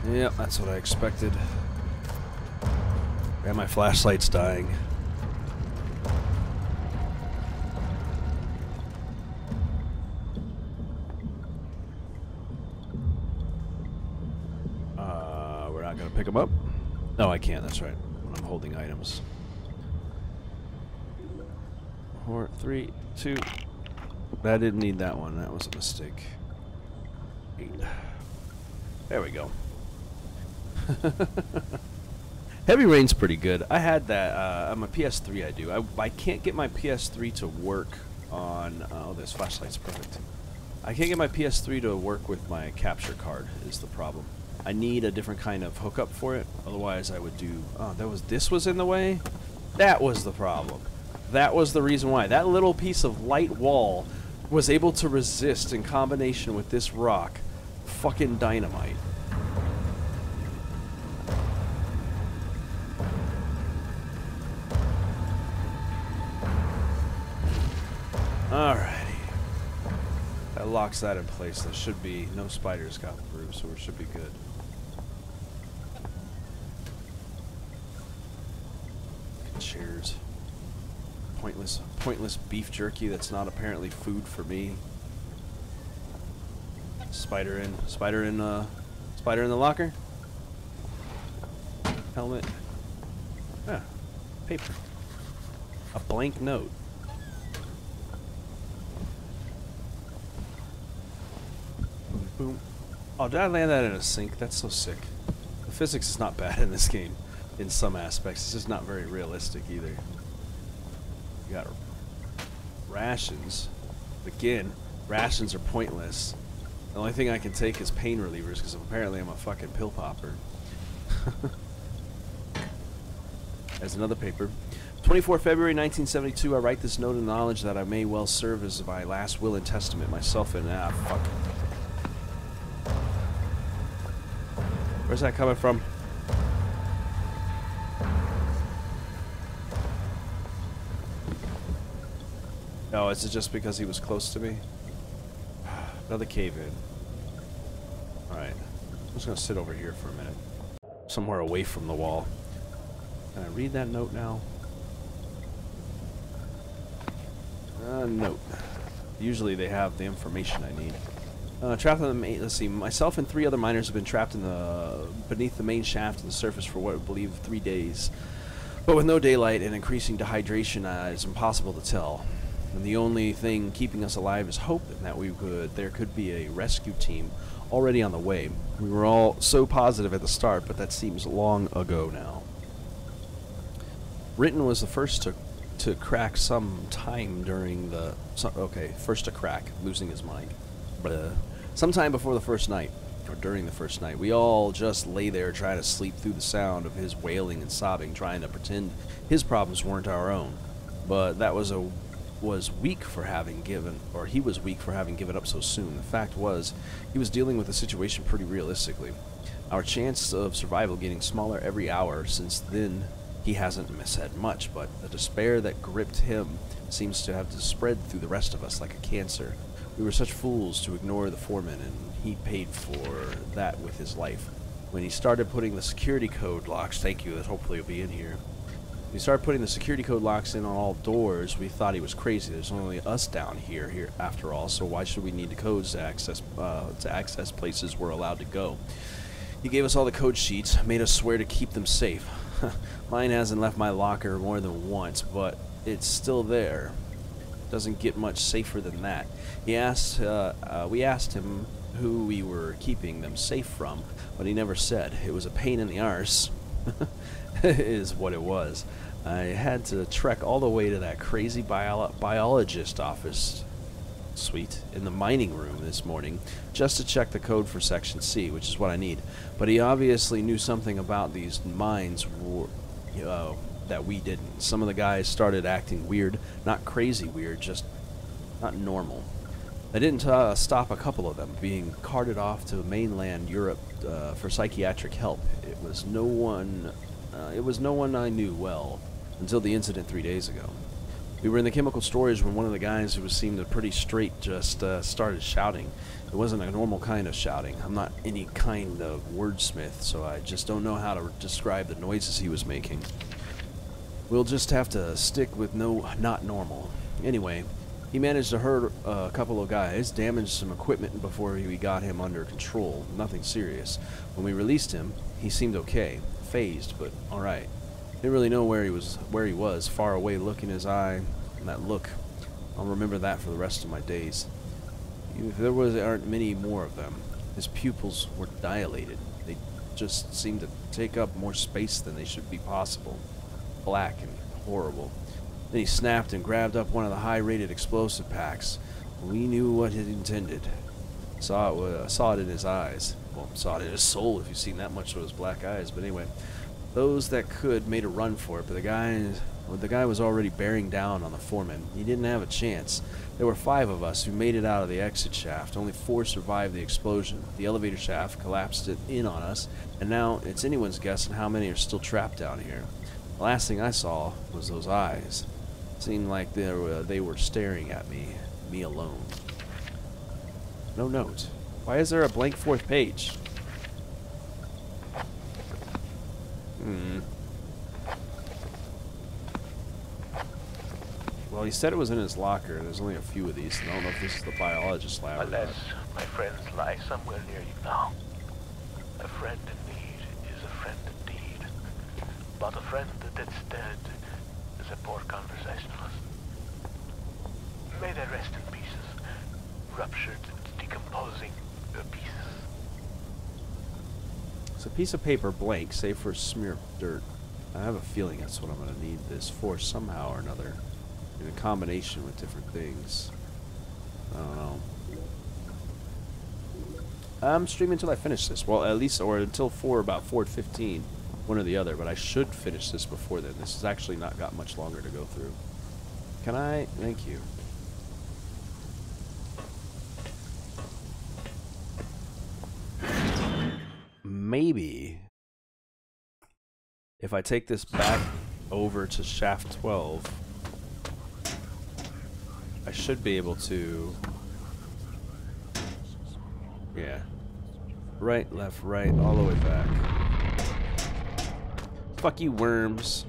Yep, that's what I expected. And my flashlight's dying. We're not gonna pick them up? No, I can't, that's right. When I'm holding items. 4, 3, 2. I didn't need that one, that was a mistake. 8. There we go. Heavy Rain's pretty good. I had that on my PS3. I do. I can't get my PS3 to work on. Oh, this flashlight's perfect. I can't get my PS3 to work with my capture card. Is the problem. I need a different kind of hookup for it. Otherwise, I would do. Oh, this was in the way. That was the problem. That was the reason why. That little piece of light wall was able to resist in combination with this rock. Fucking dynamite. Alrighty. That locks that in place. There should be no spiders got through, so we should be good. Chairs. Pointless beef jerky that's not apparently food for me. Spider in the locker. Helmet. Ah, paper. A blank note. Boom. Oh, did I land that in a sink? That's so sick. The physics is not bad in this game. In some aspects, it's just not very realistic either. You got rations. Again, rations are pointless. The only thing I can take is pain relievers because apparently I'm a fucking pill popper. There's another paper. 24 February 1972. I write this note in knowledge that I may well serve as my last will and testament. Myself and fuck. Where's that coming from? Oh, is it just because he was close to me? Another cave-in. Alright. I'm just gonna sit over here for a minute. Somewhere away from the wall. Can I read that note now? Note. Usually they have the information I need. Trapped in the main, let's see, myself and 3 other miners have been trapped in beneath the main shaft of the surface for what I believe 3 days. But with no daylight and increasing dehydration, it's impossible to tell. And the only thing keeping us alive is hope, and that there could be a rescue team already on the way. We were all so positive at the start, but that seems long ago now. Ritton was the first to crack some time during the... first to crack, losing his mind. Sometime before the first night, or during the first night, we all just lay there trying to sleep through the sound of his wailing and sobbing, trying to pretend his problems weren't our own. But that was weak for having given, or he was weak for having given up so soon. The fact was, he was dealing with the situation pretty realistically. Our chance of survival getting smaller every hour. Since then, he hasn't missaid much, but the despair that gripped him seems to have spread through the rest of us like a cancer. We were such fools to ignore the foreman, and he paid for that with his life. When he started putting the security code locks, thank you, that hopefully will be in here. When he started putting the security code locks in on all doors, we thought he was crazy. There's only us down here after all, so why should we need the codes to access places we're allowed to go? He gave us all the code sheets, made us swear to keep them safe. Mine hasn't left my locker more than once, but it's still there. Doesn't get much safer than that. We asked him who we were keeping them safe from, but he never said. It was a pain in the arse, is what it was. I had to trek all the way to that crazy biologist office suite in the mining room this morning just to check the code for Section C, which is what I need. But he obviously knew something about these mines that we didn't. Some of the guys started acting weird, not crazy weird, just not normal. They didn't stop a couple of them being carted off to mainland Europe for psychiatric help. It was no one I knew well until the incident 3 days ago. We were in the chemical storage when one of the guys who seemed pretty straight just started shouting. It wasn't a normal kind of shouting. I'm not any kind of wordsmith, so I just don't know how to describe the noises he was making. We'll just have to stick with not normal. Anyway, he managed to hurt a couple of guys, damaged some equipment before we got him under control. Nothing serious. When we released him, he seemed okay. Phased, but alright. Didn't really know where he was, far away, look in his eye, and that look. I'll remember that for the rest of my days. If there aren't many more of them. His pupils were dilated. They just seemed to take up more space than they should be possible. Black and horrible. Then he snapped and grabbed up one of the high-rated explosive packs. We knew what it intended. Saw it in his eyes. Well, saw it in his soul if you've seen that much of his black eyes. But anyway, those that could made a run for it, but the guy was already bearing down on the foreman. He didn't have a chance. There were 5 of us who made it out of the exit shaft. Only 4 survived the explosion. The elevator shaft collapsed in on us, and now it's anyone's guess on how many are still trapped down here. The last thing I saw was those eyes. It seemed like they were staring at me alone. No note. Why is there a blank 4th page? Well, he said it was in his locker. There's only a few of these, and I don't know if this is the biologist lab or not. Unless my friends lie somewhere near you now. A friend in need is a friend indeed. But a friend that's dead is a poor conversationalist. May they rest in pieces, ruptured, decomposing pieces. It's a piece of paper, blank, save for a smear of dirt. I have a feeling that's what I'm going to need this for somehow or another. In a combination with different things. I don't know. I'm streaming until I finish this. Well, at least, or until about 4:15. One or the other, but I should finish this before then. This has actually not got much longer to go through. Can I? Thank you. Maybe if I take this back over to shaft 12, I should be able to, yeah, right, left, right, all the way back. Fuck you, worms.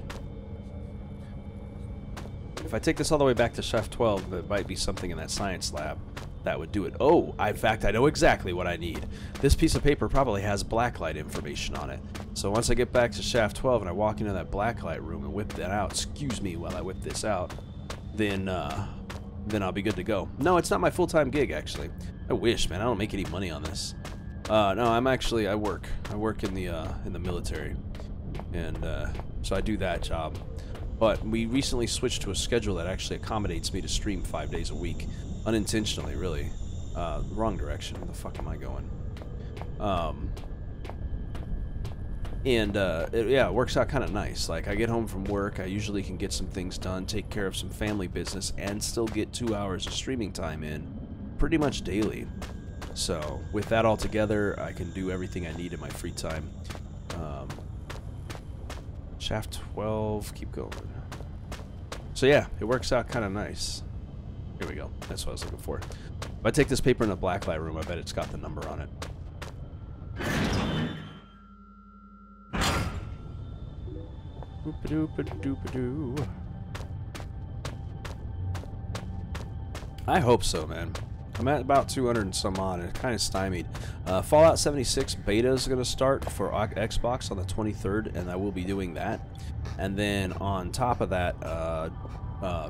If I take this all the way back to shaft 12, there might be something in that science lab that would do it. Oh, in fact, I know exactly what I need. This piece of paper probably has blacklight information on it. So once I get back to shaft 12 and I walk into that blacklight room and whip that out, excuse me while I whip this out, then I'll be good to go. No, it's not my full-time gig, actually. I wish, man. I don't make any money on this. No, I work. I work in the military, and so I do that job. But we recently switched to a schedule that actually accommodates me to stream 5 days a week, unintentionally, really. Wrong direction. Where the fuck am I going? It works out kind of nice. Like, I get home from work, I usually can get some things done, take care of some family business, and still get 2 hours of streaming time in pretty much daily. So, with that all together, I can do everything I need in my free time. Shaft 12, keep going. So yeah, it works out kind of nice. Here we go. That's what I was looking for. If I take this paper in the blacklight room, I bet it's got the number on it. Boop-a-doop-a-doop-a-doo. I hope so, man. I'm at about 200 and some odd, and it's kind of stymied. Fallout 76 beta is going to start for Xbox on the 23rd, and I will be doing that. And then on top of that,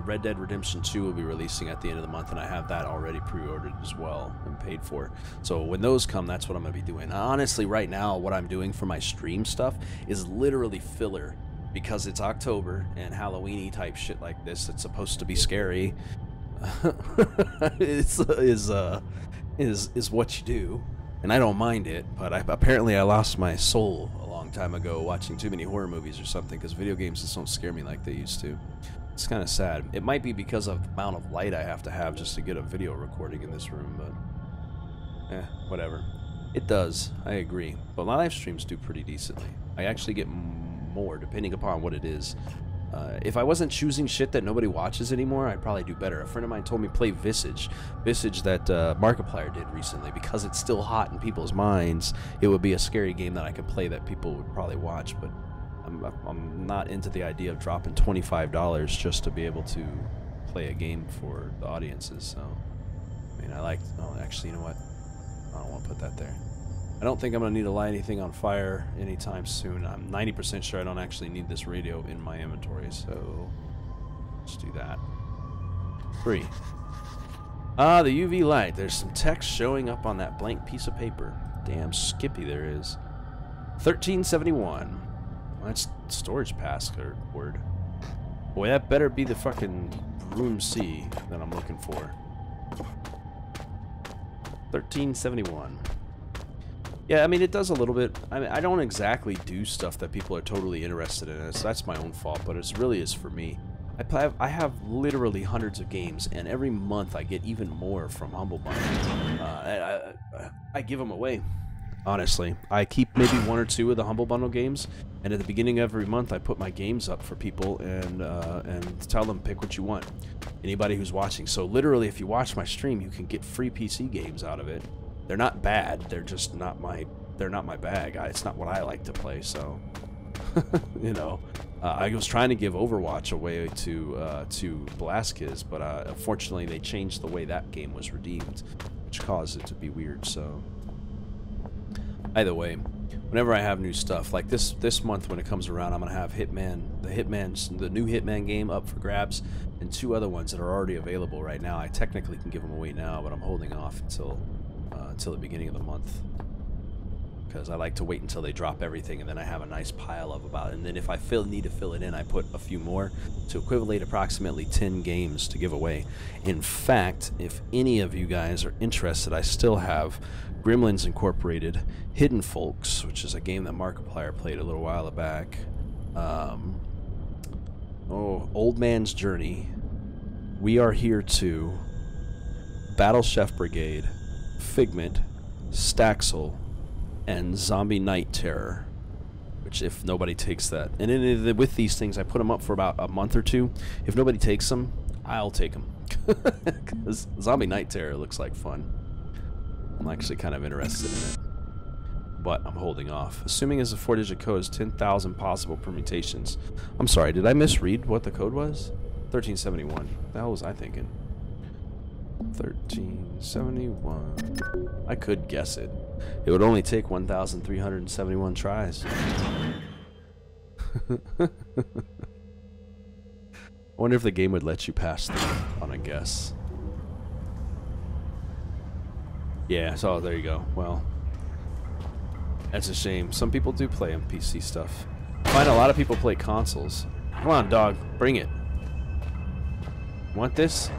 Red Dead Redemption 2 will be releasing at the end of the month, and I have that already pre-ordered as well and paid for. So when those come, that's what I'm going to be doing. Honestly, right now, what I'm doing for my stream stuff is literally filler, because it's October and Halloween-y type shit like this. It's supposed to be scary. is what you do, and I don't mind it. But apparently I lost my soul a long time ago watching too many horror movies or something, because video games just don't scare me like they used to. It's kind of sad. It might be because of the amount of light I have to have just to get a video recording in this room, but whatever. It does, I agree. But my live streams do pretty decently. I actually get more, depending upon what it is. If I wasn't choosing shit that nobody watches anymore, I'd probably do better. A friend of mine told me play Visage. Visage that Markiplier did recently. Because it's still hot in people's minds, it would be a scary game that I could play that people would probably watch. But I'm not into the idea of dropping $25 just to be able to play a game for the audiences. So, I mean, I like... Oh, actually, you know what? I don't want to put that there. I don't think I'm going to need to light anything on fire anytime soon. I'm 90% sure I don't actually need this radio in my inventory, so let's do that. 3. Ah, the UV light. There's some text showing up on that blank piece of paper. Damn skippy there is. 1371. Well, that's storage password. Boy, that better be the fucking room C that I'm looking for. 1371. Yeah, I mean, it does a little bit. I mean, I don't exactly do stuff that people are totally interested in, so that's my own fault, but it really is for me. I have literally hundreds of games, and every month I get even more from Humble Bundle. I give them away, honestly. I keep maybe 1 or 2 of the Humble Bundle games, and at the beginning of every month I put my games up for people and tell them pick what you want. Anybody who's watching. So literally, if you watch my stream, you can get free PC games out of it. They're not bad. They're just not my. They're not my bag. It's not what I like to play. So, you know, I was trying to give Overwatch away to Blaskiz, but unfortunately they changed the way that game was redeemed, which caused it to be weird. So, either way, whenever I have new stuff like this month when it comes around, I'm gonna have the new Hitman game up for grabs, and 2 other ones that are already available right now. I technically can give them away now, but I'm holding off until the beginning of the month, because I like to wait until they drop everything, and then I have a nice pile of about, and then if I need to fill it in, I put a few more to equivalent approximately 10 games to give away. In fact, if any of you guys are interested, I still have Gremlins Incorporated Hidden Folks, which is a game that Markiplier played a little while back. Old Man's Journey, We Are Here Too, Battle Chef Brigade, Figment, Staxel, and Zombie Night Terror, which if nobody takes that, and then with these things I put them up for about a month or 2. If nobody takes them, I'll take them, because Zombie Night Terror looks like fun. I'm actually kind of interested in it, but I'm holding off. Assuming as a 4-digit code is 10,000 possible permutations. I'm sorry, did I misread what the code was? 1371. What the hell was I thinking? 1371. I could guess it. It would only take 1,371 tries. I wonder if the game would let you pass through on a guess. Yeah, so there you go. Well, that's a shame. Some people do play on PC stuff. I find a lot of people play consoles. Come on, dog. Bring it. Want this?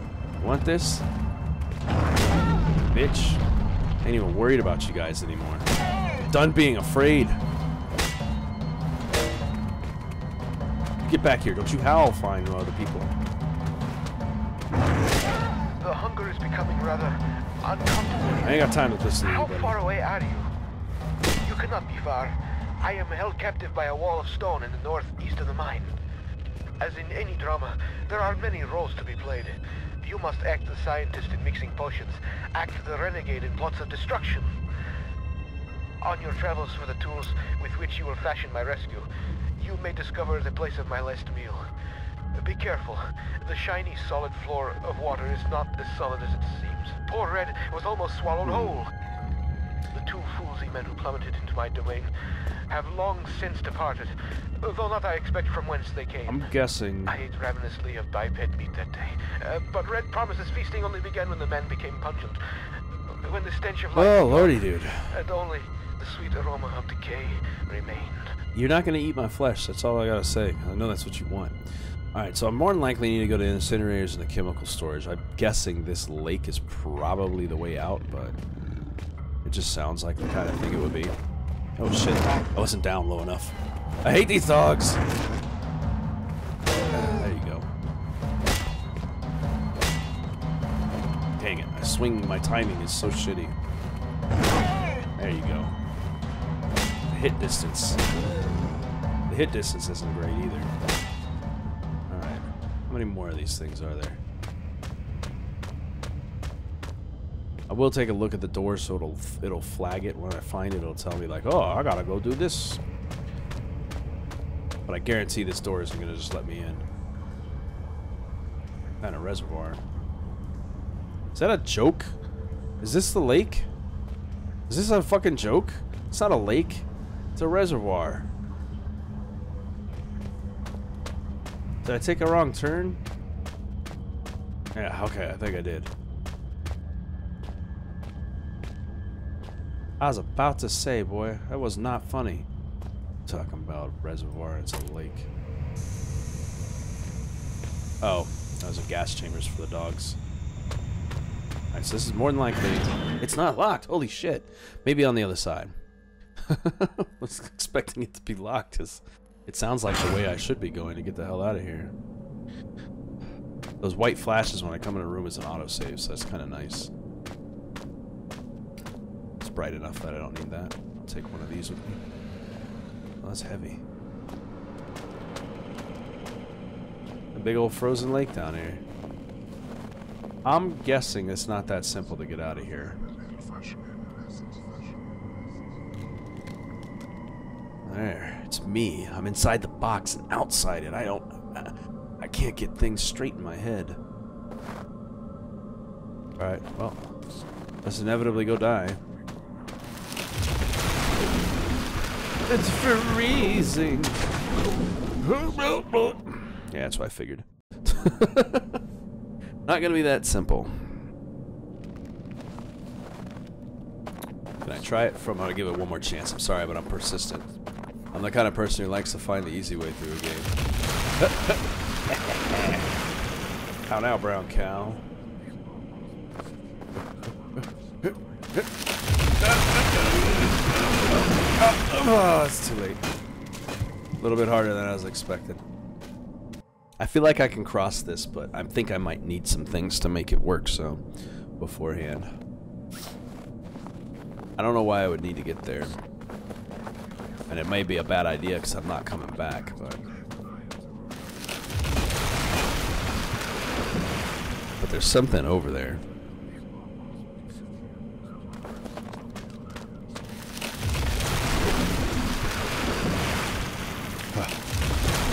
Want this? Bitch. Ain't even worried about you guys anymore. Done being afraid. Get back here. Don't you howl flying to other people. The hunger is becoming rather uncomfortable. I ain't got time to listen to you, How buddy. far away are you? You cannot be far. I am held captive by a wall of stone in the northeast of the mine. As in any drama, there are many roles to be played. You must act the scientist in mixing potions, act the renegade in plots of destruction. On your travels for the tools with which you will fashion my rescue, you may discover the place of my last meal. Be careful. The shiny, solid floor of water is not as solid as it seems. Poor Red was almost swallowed whole. The 2 foolsy men who plummeted into my domain have long since departed, though not I expect from whence they came. I'm guessing. I ate ravenously of biped meat that day, but Red promises feasting only began when the men became pungent, when the stench of life... Oh, lordy, dude. And only the sweet aroma of decay remained. You're not going to eat my flesh. That's all I got to say. I know that's what you want. Alright, so I more than likely need to go to incinerators and the chemical storage. I'm guessing this lake is probably the way out, but it just sounds like the kind of thing it would be. Oh shit, I wasn't down low enough. I hate these dogs! There you go. Dang it, my timing is so shitty. There you go. The hit distance. The hit distance isn't great either. Alright, how many more of these things are there? I will take a look at the door so it'll flag it. When I find it, it'll tell me like, oh, I gotta go do this. But I guarantee this door isn't gonna just let me in. Kind of reservoir. Is that a joke? Is this the lake? Is this a fucking joke? It's not a lake. It's a reservoir. Did I take a wrong turn? Yeah, okay, I think I did. I was about to say, boy, that was not funny. Talking about reservoir, it's a lake. Oh, those are gas chambers for the dogs. Alright, so this is more than likely... It's not locked! Holy shit! Maybe on the other side. I was expecting it to be locked, because it sounds like the way I should be going to get the hell out of here. Those white flashes when I come in a room is an autosave, so that's kind of nice. It's bright enough that I don't need that. I'll take one of these with me. Oh, that's heavy. A big old frozen lake down here. I'm guessing it's not that simple to get out of here. There, it's me. I'm inside the box and outside it. I can't get things straight in my head. Alright, well, let's inevitably go die. It's freezing. Yeah, that's what I figured. Not gonna be that simple. Can I try it from... I'm gonna give it one more chance. I'm sorry, but I'm persistent. I'm the kind of person who likes to find the easy way through a game. How now, brown cow? Oh, it's too late. A little bit harder than I was expecting. I feel like I can cross this, but I think I might need some things to make it work, so beforehand. I don't know why I would need to get there. And it may be a bad idea because I'm not coming back, but there's something over there.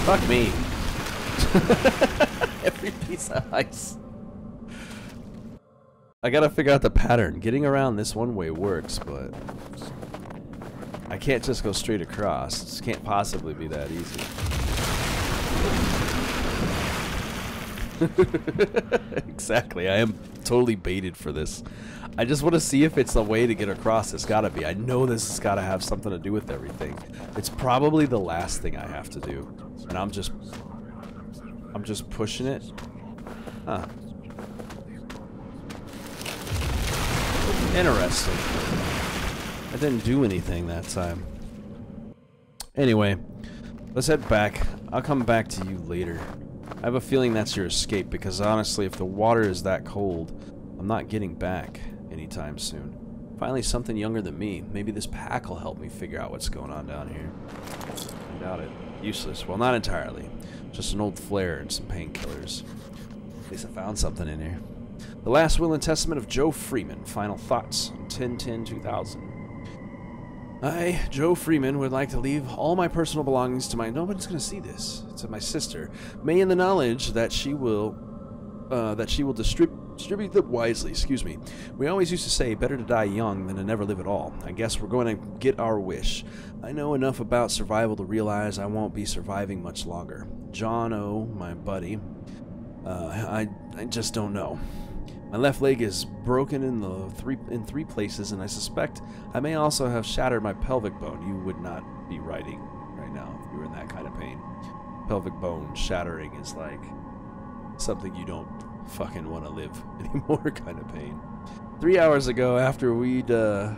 Fuck me. Every piece of ice. I gotta figure out the pattern. Getting around this one way works, but I can't just go straight across. This can't possibly be that easy. Exactly. I am totally baited for this. I just want to see if it's a way to get across. It's gotta be. I know this has gotta have something to do with everything. It's probably the last thing I have to do. And I'm just pushing it. Huh. Interesting. I didn't do anything that time. Anyway, let's head back. I'll come back to you later. I have a feeling that's your escape, because honestly, if the water is that cold, I'm not getting back anytime soon. Finally, something younger than me. Maybe this pack will help me figure out what's going on down here. I doubt it. Useless. Well, not entirely. Just an old flare and some painkillers. At least I found something in here. The Last Will and Testament of Joe Freeman. Final thoughts on 10/10/2000. I, Joe Freeman, would like to leave all my personal belongings to my... Nobody's going to see this. To my sister. May in the knowledge that she will distribute them wisely. Excuse me. We always used to say, better to die young than to never live at all. I guess we're going to get our wish. I know enough about survival to realize I won't be surviving much longer. John O., my buddy, I just don't know. My left leg is broken in three places, and I suspect I may also have shattered my pelvic bone. You would not be writing right now if you were in that kind of pain. Pelvic bone shattering is like something you don't fucking want to live anymore kind of pain. 3 hours ago, after we'd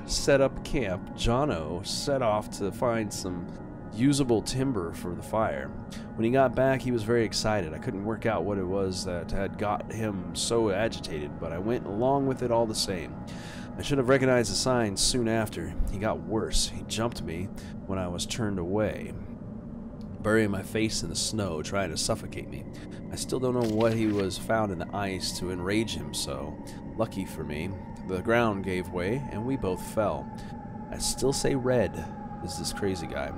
set up camp, Jono set off to find some usable timber for the fire. When he got back, he was very excited. I couldn't work out what it was that had got him so agitated, but I went along with it all the same. I should have recognized the signs soon after. He got worse. He jumped me when I was turned away, burying my face in the snow, trying to suffocate me. I still don't know what he was found in the ice to enrage him so. Lucky for me, the ground gave way, and we both fell. I still say Red is this crazy guy.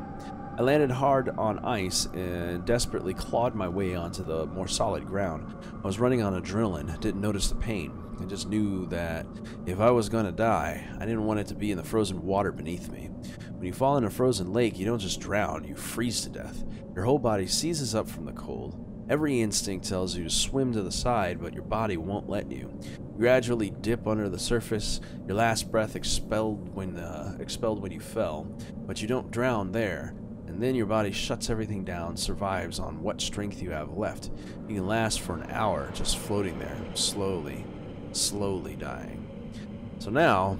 I landed hard on ice and desperately clawed my way onto the more solid ground. I was running on adrenaline, didn't notice the pain. I just knew that if I was gonna die, I didn't want it to be in the frozen water beneath me. When you fall in a frozen lake, you don't just drown, you freeze to death. Your whole body seizes up from the cold. Every instinct tells you to swim to the side, but your body won't let you. You gradually dip under the surface, your last breath expelled when you fell, but you don't drown there. And then your body shuts everything down, survives on what strength you have left. You can last for an hour just floating there, slowly dying. So now,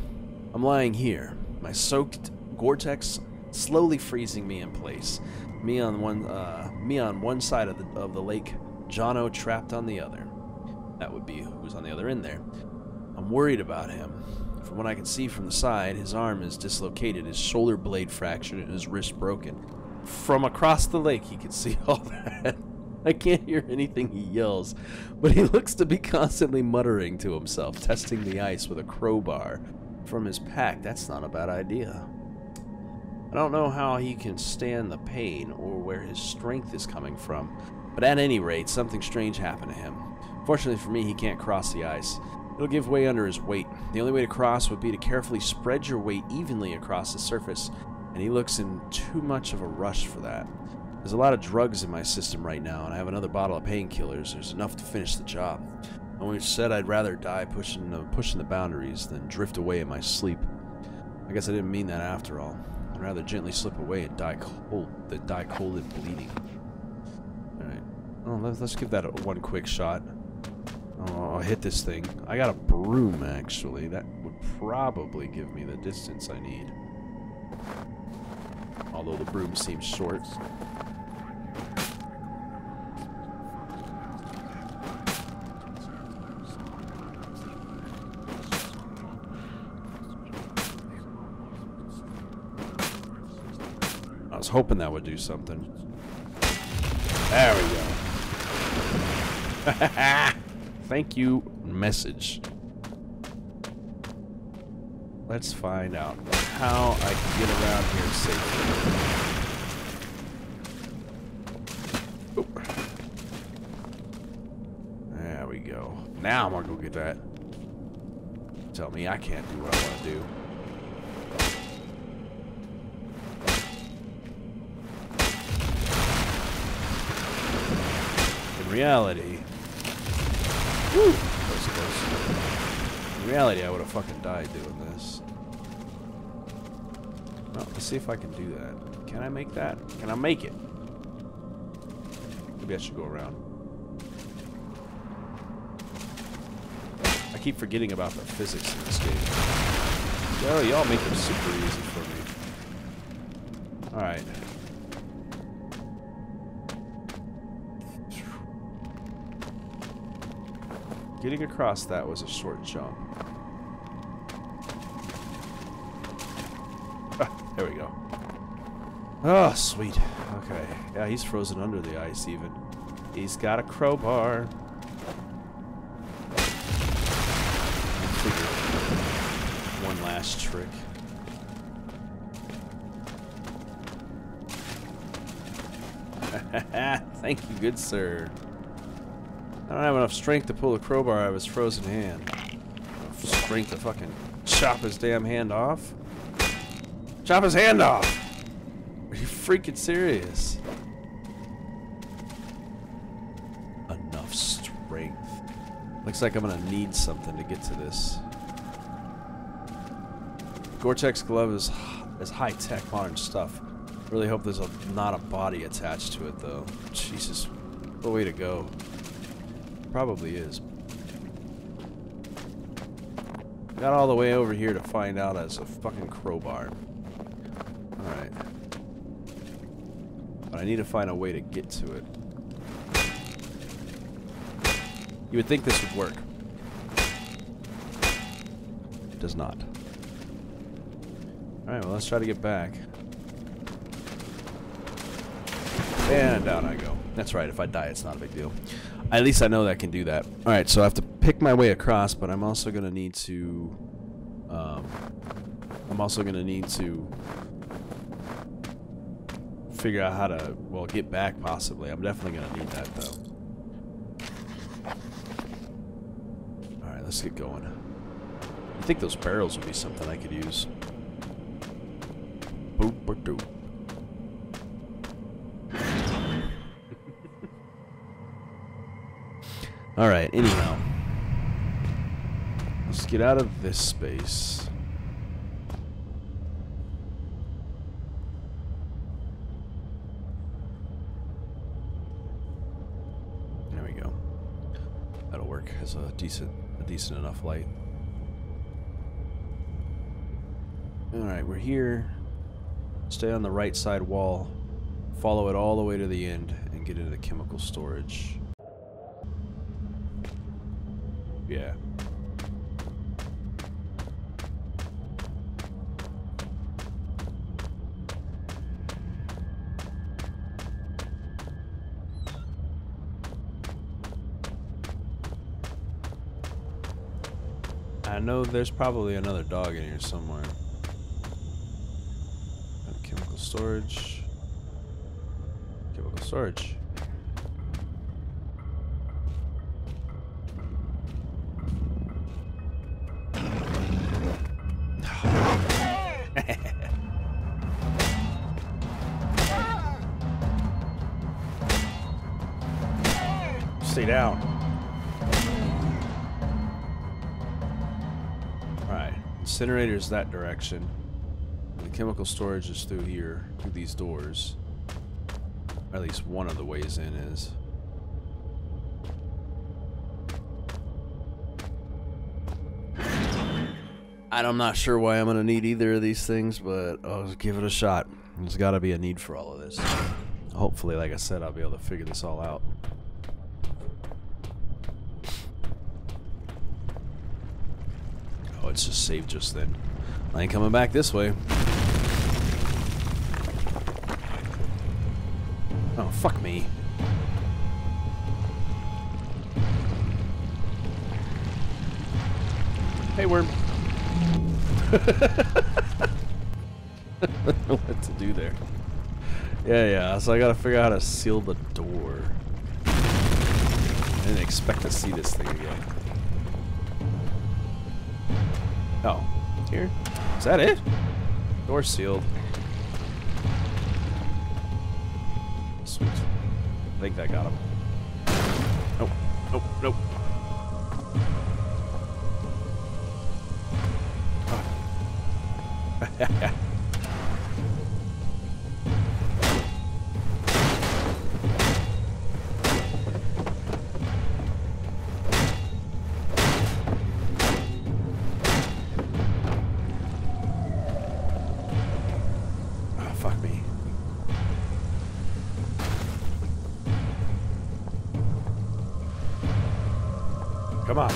I'm lying here, my soaked Gore-Tex slowly freezing me in place. Me on one side of the lake, Jono trapped on the other. That would be who's on the other end there. I'm worried about him. From what I can see from the side, his arm is dislocated, his shoulder blade fractured, and his wrist broken. From across the lake, he can see all that. I can't hear anything he yells, but he looks to be constantly muttering to himself, testing the ice with a crowbar from his pack. That's not a bad idea. I don't know how he can stand the pain or where his strength is coming from, but at any rate, something strange happened to him. Fortunately for me, he can't cross the ice. It'll give way under his weight. The only way to cross would be to carefully spread your weight evenly across the surface, and he looks in too much of a rush for that. There's a lot of drugs in my system right now, and I have another bottle of painkillers. There's enough to finish the job. I always said I'd rather die pushing the boundaries than drift away in my sleep. I guess I didn't mean that after all. I'd rather gently slip away and die cold than die cold and bleeding. Alright. Oh, let's give that one quick shot. Oh, I'll hit this thing. I got a broom, actually. That would probably give me the distance I need. Although the broom seems short. I was hoping that would do something. There we go. Thank you, message. Let's find out how I can get around here safely. Oop. There we go. Now I'm gonna go get that. Tell me I can't do what I want to do. In reality, woo, that was close. In reality, I would have fucking died doing this. Well, let's see if I can do that. Can I make that? Can I make it? Maybe I should go around. I keep forgetting about the physics in this game. Yo, y'all make it super easy for me. Alright. Getting across that was a short jump. There we go. Oh, sweet. Okay. Yeah, he's frozen under the ice even. He's got a crowbar. One last trick. Thank you, good sir. I don't have enough strength to pull the crowbar out of his frozen hand. Enough strength to fucking chop his damn hand off. Chop his hand off! Are you freaking serious? Enough strength. Looks like I'm gonna need something to get to this. Gore-Tex glove is high-tech modern stuff. Really hope there's not a body attached to it though. Jesus, what a way to go. Probably is. Got all the way over here to find out as a fucking crowbar. Alright. But I need to find a way to get to it. You would think this would work. It does not. Alright, well, let's try to get back. And down I go. That's right, if I die, it's not a big deal. At least I know that I can do that. Alright, so I have to pick my way across, but I'm also going to need to... figure out how to, well, get back, possibly. I'm definitely going to need that, though. Alright, let's get going. I think those barrels would be something I could use. Boop or doop. Alright, anyhow. Let's get out of this space. There we go. That'll work as a decent enough light. Alright, we're here. Stay on the right side wall. Follow it all the way to the end and get into the chemical storage. Yeah. I know there's probably another dog in here somewhere. Chemical storage. Chemical storage. Stay down. Alright. Incinerator's that direction. The chemical storage is through here, through these doors. Or at least one of the ways in is. I'm not sure why I'm going to need either of these things, but I'll give it a shot. There's got to be a need for all of this. Hopefully, like I said, I'll be able to figure this all out. Oh, it's just saved just then. I ain't coming back this way. Oh, fuck me. Hey, worm. I don't know what to do there. Yeah, so I gotta figure out how to seal the door. I didn't expect to see this thing again. Oh, here? Is that it? Door sealed. Sweet. I think that got him. Nope, nope, nope. Fuck me. Come on.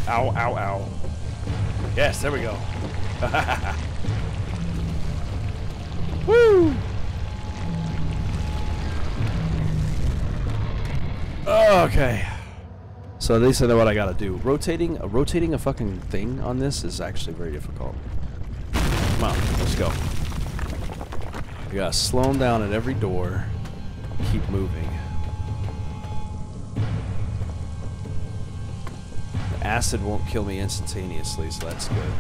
Ow, ow, ow. Yes, there we go. Woo! Okay. So at least I know what I gotta do. Rotating a fucking thing on this is actually very difficult. Come on, let's go. You gotta slow them down at every door. Keep moving. The acid won't kill me instantaneously, so that's good.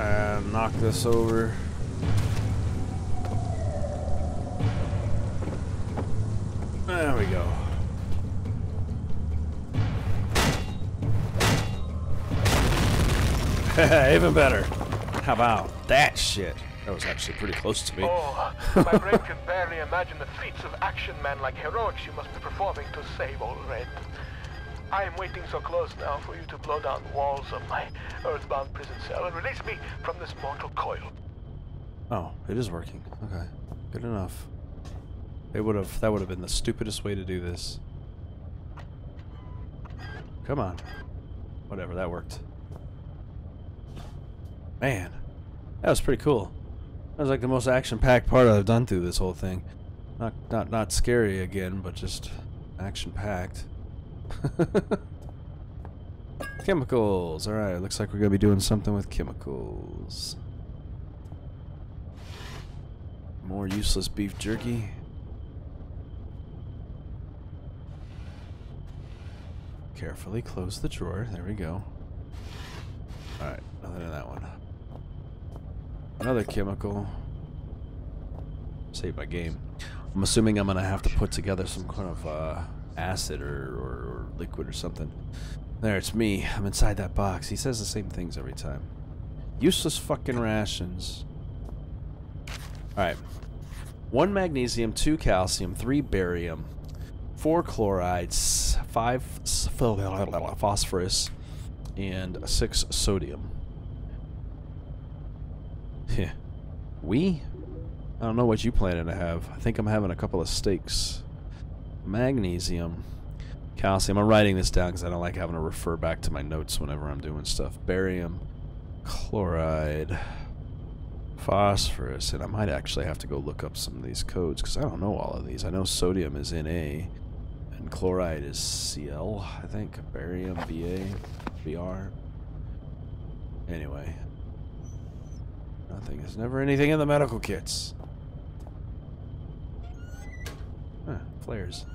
And knock this over. Even better. How about that shit? That was actually pretty close to me. Oh, my brain can barely imagine the feats of action man like heroics you must be performing to save old Red. I am waiting so close now for you to blow down the walls of my earthbound prison cell and release me from this mortal coil. Oh, it is working. Okay, good enough. That would have been the stupidest way to do this. Come on. Whatever, that worked. Man, that was pretty cool. That was like the most action-packed part I've done through this whole thing. Not scary again, but just action-packed. Chemicals. Alright, looks like we're gonna be doing something with chemicals. More useless beef jerky. Carefully close the drawer. There we go. Alright, nothing in that one. Another chemical. Save my game. I'm assuming I'm gonna have to put together some kind of acid or liquid or something. There, it's me. I'm inside that box. He says the same things every time. Useless fucking rations. Alright. 1 magnesium, 2 calcium, 3 barium, 4 chlorides, 5 phosphorus, and 6 sodium. Yeah. I don't know what you planning to have. I think I'm having a couple of steaks. Magnesium. Calcium. I'm writing this down because I don't like having to refer back to my notes whenever I'm doing stuff. Barium. Chloride. Phosphorus. And I might actually have to go look up some of these codes because I don't know all of these. I know sodium is Na. And chloride is Cl, I think. Barium, Ba, Br. Anyway. Nothing. There's never anything in the medical kits. Huh, flares.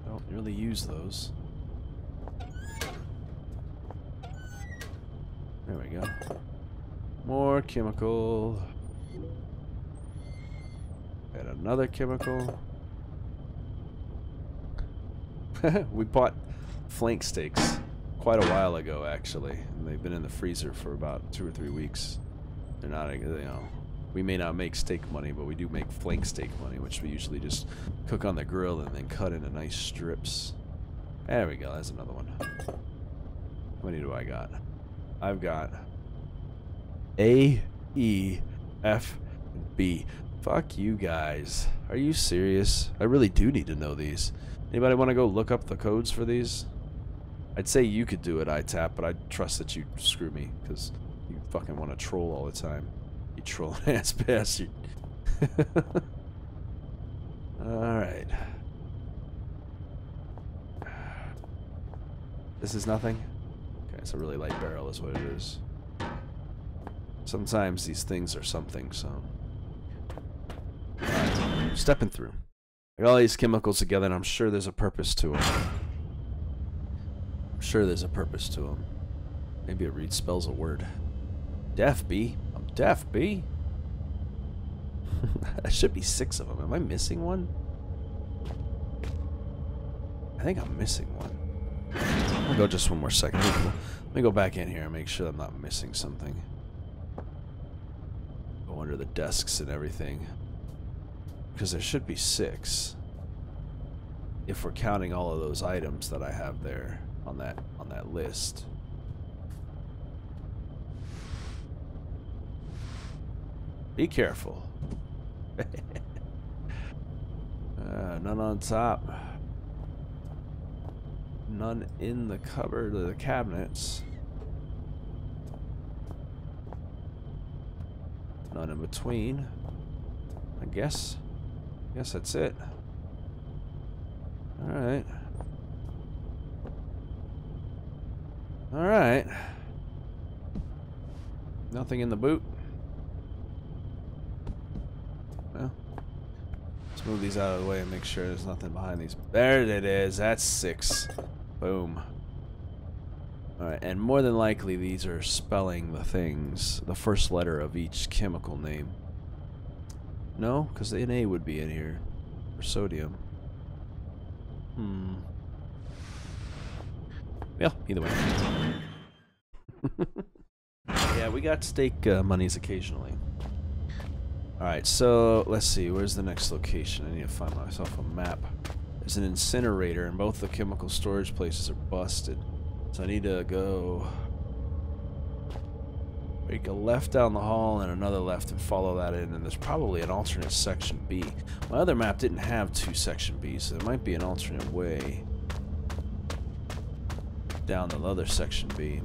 Don't really use those. There we go. More chemical. And another chemical. We bought flank steaks quite a while ago, actually. And they've been in the freezer for about 2 or 3 weeks. They're not, you know, we may not make steak money, but we do make flank steak money, which we usually just cook on the grill and then cut into nice strips. There we go, that's another one. How many do I got? I've got A, E, F, and B. Fuck you guys. Are you serious? I really do need to know these. Anybody want to go look up the codes for these? I'd say you could do it, iTap, but I trust that you screw me, because you fucking want to troll all the time. You trolling ass bastard. Alright. This is nothing? Okay, it's a really light barrel is what it is. Sometimes these things are something, so... Alright, stepping through. I got all these chemicals together and I'm sure there's a purpose to them. I'm sure there's a purpose to them. Maybe it reads spells a word. Deaf, B. I'm deaf, B. There should be 6 of them. Am I missing one? I think I'm missing one. I'll go just one more second. Let me go back in here and make sure I'm not missing something. Go under the desks and everything. Because there should be 6. If we're counting all of those items that I have there on that list. Be careful. None on top. None in the cupboard or the cabinets. None in between. I guess that's it. Alright. Alright. Nothing in the boot. Well, let's move these out of the way and make sure there's nothing behind these. There it is. That's 6. Boom. Alright, and more than likely these are spelling the things, the first letter of each chemical name. No, because the Na would be in here for sodium. Yeah, either way. Yeah, we got stake monies occasionally. Alright, so let's see. Where's the next location? I need to find myself a map. There's an incinerator, and both the chemical storage places are busted. So I need to go... make a left down the hall and another left and follow that in, and there's probably an alternate section B. My other map didn't have 2 section Bs, so there might be an alternate way down the other section B.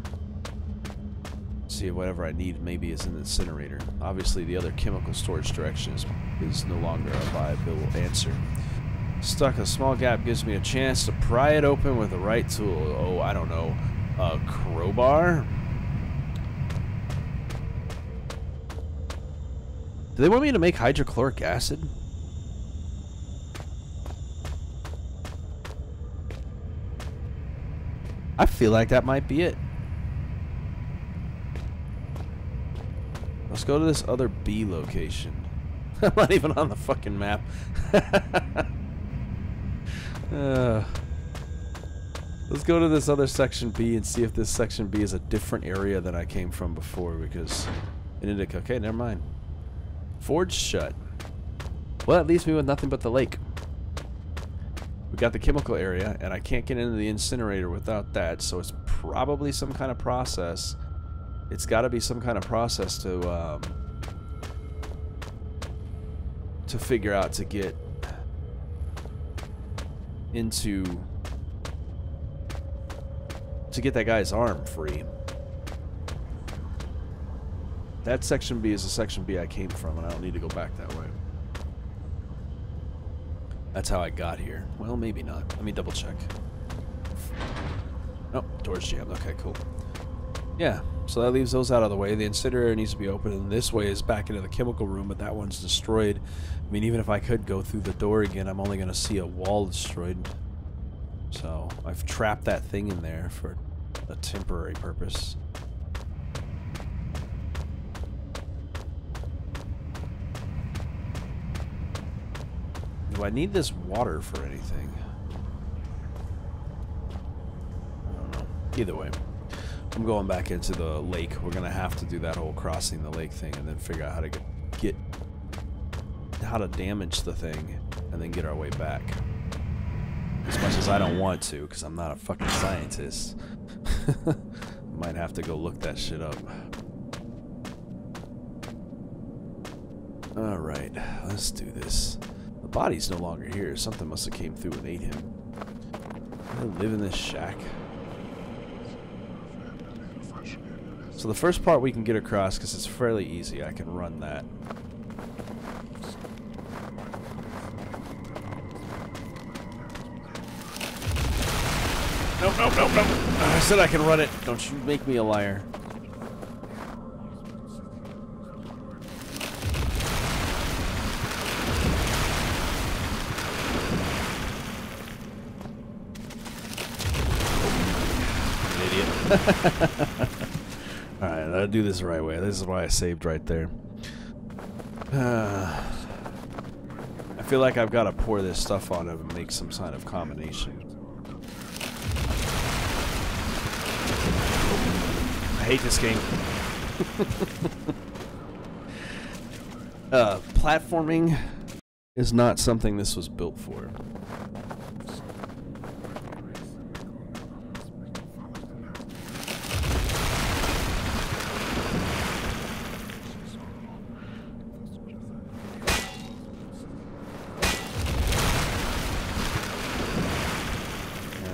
See if whatever I need maybe is in the incinerator. Obviously the other chemical storage direction is no longer a viable answer. Stuck, a small gap gives me a chance to pry it open with the right tool. Oh, I don't know. A crowbar? Do they want me to make hydrochloric acid? I feel like that might be it. Let's go to this other B location. I'm not even on the fucking map. Let's go to this other section B and see if this section B is a different area than I came from before, because it indicates, okay, never mind. Forge shut. Well, that leaves me with nothing but the lake. We got the chemical area, and I can't get into the incinerator without that, so it's probably some kind of process. It's got to be some kind of process to figure out to get into... to get that guy's arm free. That section B is the section B I came from, and I don't need to go back that way. That's how I got here. Well, maybe not. Let me double check. Oh, door's jammed. Okay, cool. Yeah, so that leaves those out of the way. The incinerator needs to be open, and this way is back into the chemical room, but that one's destroyed. I mean, even if I could go through the door again, I'm only going to see a wall destroyed. So I've trapped that thing in there for a temporary purpose. Do I need this water for anything? I don't know. Either way, I'm going back into the lake. We're gonna have to do that whole crossing the lake thing, and then figure out how to get how to damage the thing, and then get our way back. As much as I don't want to, because I'm not a fucking scientist. Might have to go look that shit up. Alright, let's do this. The body's no longer here. Something must have came through and ate him. I live in this shack. So the first part we can get across, because it's fairly easy. I can run that. Nope, nope, nope, nope. I said I can run it. Don't you make me a liar. Alright, I'll do this the right way. This is why I saved right there. I feel like I've got to pour this stuff on him and make some kind of combination. I hate this game. Platforming is not something this was built for.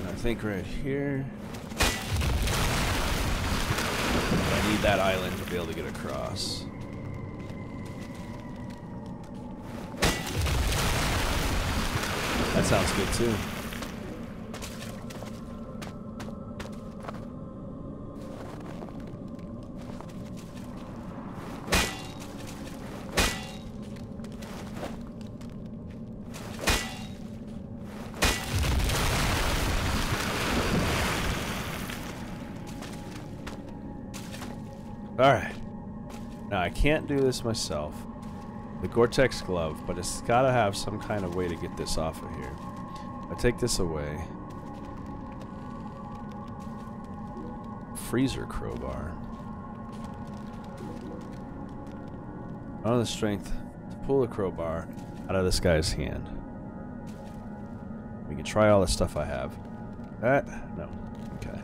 I think right here. I need that island to be able to get across. That sounds good too. Alright. Now I can't do this myself. The Gore-Tex glove, but it's gotta have some kind of way to get this off of here. I take this away. freezer crowbar. On the strength to pull the crowbar out of this guy's hand. We can try all the stuff I have. That? No. Okay.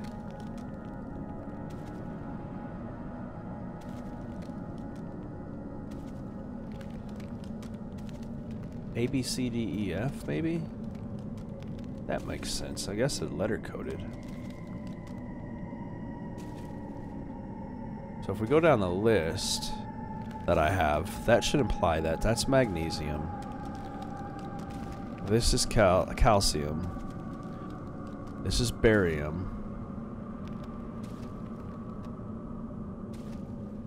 A, B, C, D, E, F, maybe? That makes sense. I guess it's letter coded. So if we go down the list that I have, that should imply that that's magnesium. This is calcium. This is barium.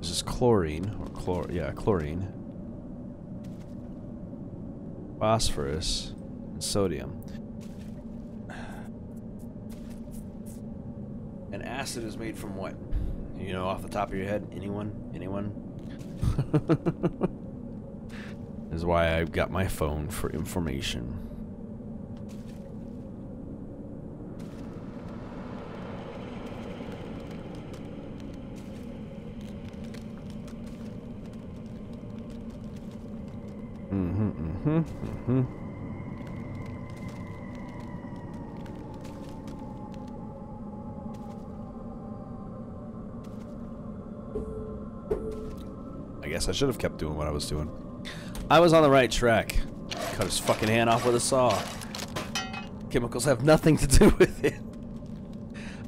This is chlorine, or chlorine. Phosphorus and sodium. And acid is made from what? You know, off the top of your head? Anyone? This is why I've got my phone for information. I guess I should have kept doing what I was doing. I was on the right track. Cut his fucking hand off with a saw. Chemicals have nothing to do with it.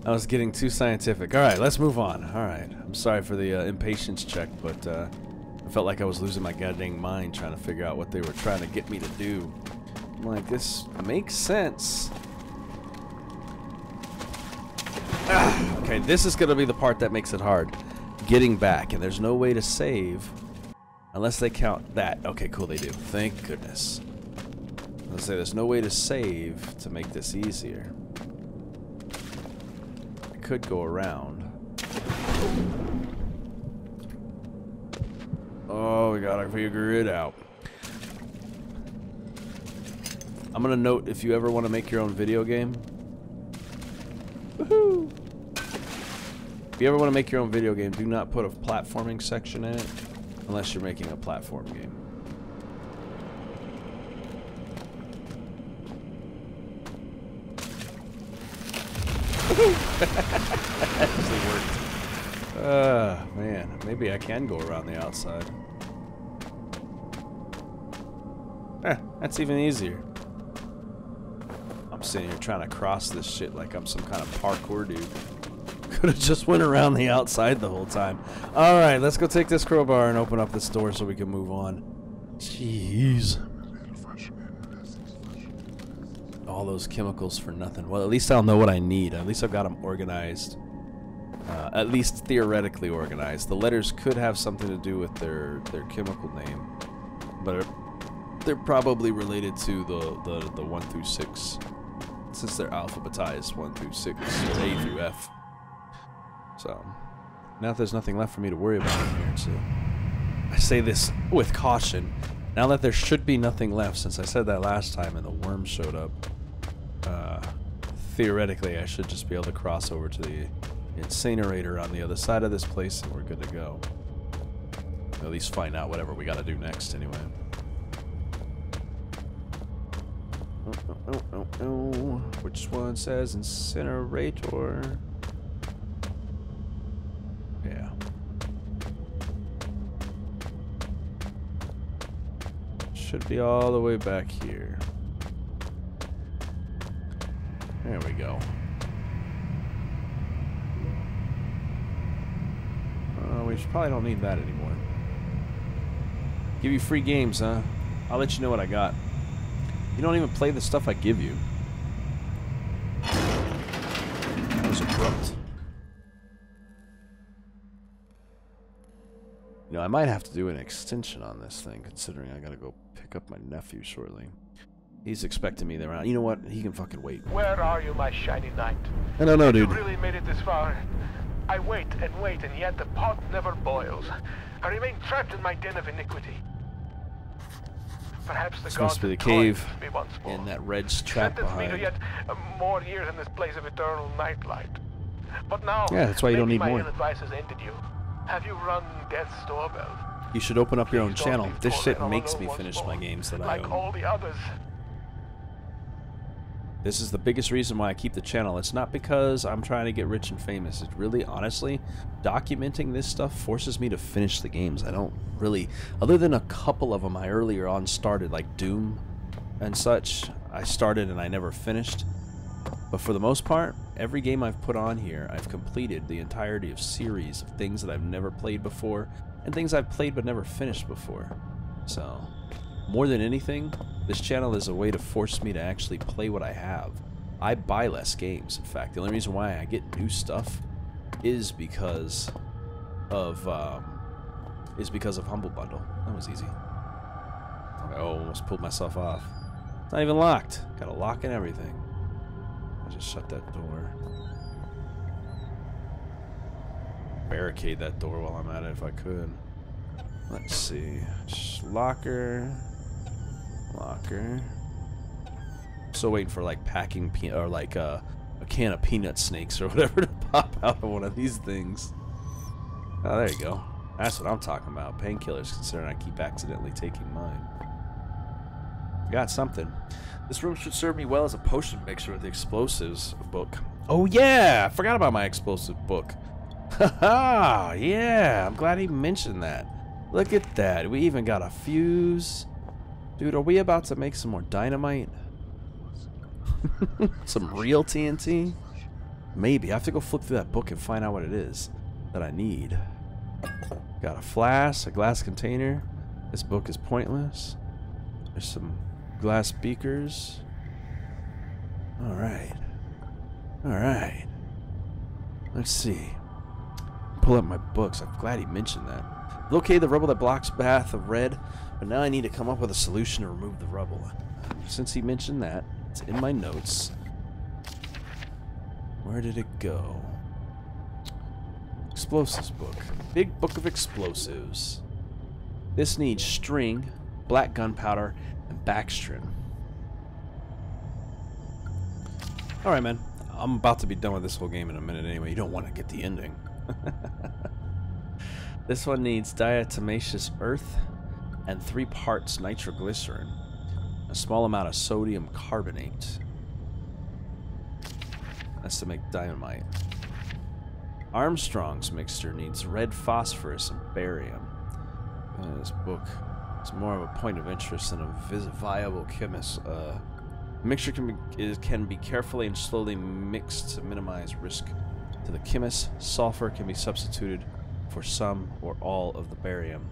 I was getting too scientific. Alright, let's move on. Alright, I'm sorry for the impatience check, but I felt like I was losing my goddamn mind trying to figure out what they were trying to get me to do. I'm like, this makes sense. Okay, this is going to be the part that makes it hard. Getting back, and there's no way to save unless they count that. Okay, cool, they do. Thank goodness. Let's say there's no way to save to make this easier. I could go around. Oh, we gotta figure it out. I'm gonna note, if you ever want to make your own video game. Woohoo! If you ever want to make your own video game, do not put a platforming section in it unless you're making a platform game. That actually worked. Man, maybe I can go around the outside. That's even easier. I'm sitting here trying to cross this shit like I'm some kind of parkour dude. Could have just went around the outside the whole time. Alright, let's go take this crowbar and open up this door so we can move on. Jeez. All those chemicals for nothing. Well, at least I'll know what I need. At least I've got them organized. At least theoretically organized. The letters could have something to do with their chemical name. But they're probably related to the 1 through 6. Since they're alphabetized 1 through 6, or A through F. So, now that there's nothing left for me to worry about in here, so I say this with caution. Now that there should be nothing left, since I said that last time and the worm showed up, theoretically I should just be able to cross over to the incinerator on the other side of this place and we're good to go. At least find out whatever we gotta do next anyway. Oh. Which one says incinerator? Yeah. Should be all the way back here. There we go. We probably don't need that anymore. Give you free games, huh? I'll let you know what I got. You don't even play the stuff I give you. That was abrupt. You know, I might have to do an extension on this thing, considering I gotta go pick up my nephew shortly. He's expecting me there. You know what? He can fucking wait. Where are you, my shiny knight? I don't know, dude. You really made it this far. I wait, and yet the pot never boils. I remain trapped in my den of iniquity. Perhaps the This gods must be the cave me once more. in that Red's trap Sentence me to behind. yet more years in this place of eternal nightlight. But now, Yeah, that's why you don't maybe need more. my advice has ended you. Have you rung Death's doorbell? You should open up your own Please don't channel. leave This shit Torren makes alone me once finish more, my games that I like own. all the others. This is the biggest reason why I keep the channel. It's not because I'm trying to get rich and famous. It's really, honestly, documenting this stuff forces me to finish the games. I don't really, other than a couple of them I earlier on started, like Doom and such, I started and I never finished. But for the most part, every game I've put on here, I've completed the entirety of series of things that I've never played before and things I've played but never finished before. So, more than anything, this channel is a way to force me to actually play what I have. I buy less games. In fact, the only reason why I get new stuff is because of Humble Bundle. That was easy. I almost pulled myself off. It's not even locked. Got a lock and everything. I just shut that door. Barricade that door while I'm at it if I could. Let's see. Locker. Locker. Still waiting for like packing or like a can of peanut snakes or whatever to pop out of one of these things. Oh, there you go. That's what I'm talking about. Painkillers, considering I keep accidentally taking mine. Got something. This room should serve me well as a potion mixer with the explosives book. Oh yeah, I forgot about my explosive book. Haha, yeah, I'm glad he mentioned that. Look at that. We even got a fuse. Dude, are we about to make some more dynamite? Some real TNT? Maybe. I have to go flip through that book and find out what it is that I need. Got a flask, a glass container. This book is pointless. There's some glass beakers. Alright. Alright. Let's see. Pull up my books. I'm glad he mentioned that. Locate the rubble that blocks Path of Red, but now I need to come up with a solution to remove the rubble. Since he mentioned that, it's in my notes. Where did it go? Explosives book. Big book of explosives. This needs string, black gunpowder, and Baxtrin. Alright, man. I'm about to be done with this whole game in a minute anyway. You don't want to get the ending. This one needs diatomaceous earth and 3 parts nitroglycerin. A small amount of sodium carbonate. That's to make dynamite. Armstrong's mixture needs red phosphorus and barium. This book is more of a point of interest than a viable chemist. Mixture can be carefully and slowly mixed to minimize risk to the chemist. Sulfur can be substituted for some or all of the barium,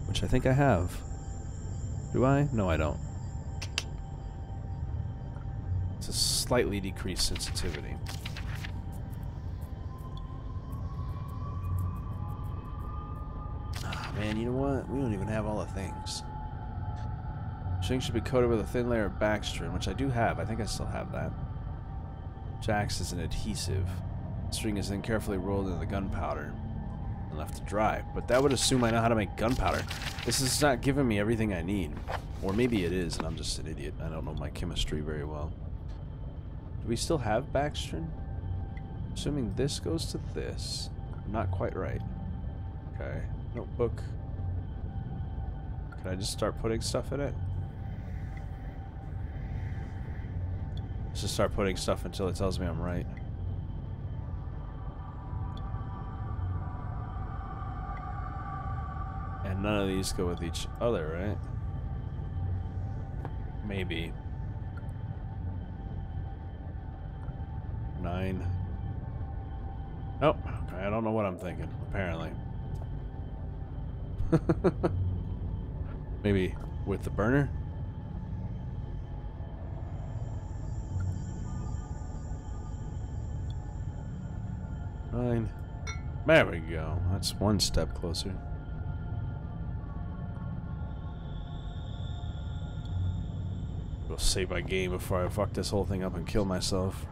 which I think I have. Do I? No, I don't. It's a slightly decreased sensitivity. Ah, man, you know what? We don't even have all the things. String should be coated with a thin layer of Baxtrin, which I do have. I think I still have that. Which acts as an adhesive. String is then carefully rolled into the gunpowder and left to dry. But that would assume I know how to make gunpowder. This is not giving me everything I need. Or maybe it is, and I'm just an idiot. I don't know my chemistry very well. Do we still have Baxtrin? Assuming this goes to this. Not quite right. Okay. Notebook. Can I just start putting stuff in it? Let's just start putting stuff until it tells me I'm right. And none of these go with each other, right? Maybe. 9. Nope. Okay, I don't know what I'm thinking, apparently. Maybe with the burner? Nine. There we go. That's one step closer. I'll save my game before I fuck this whole thing up and kill myself.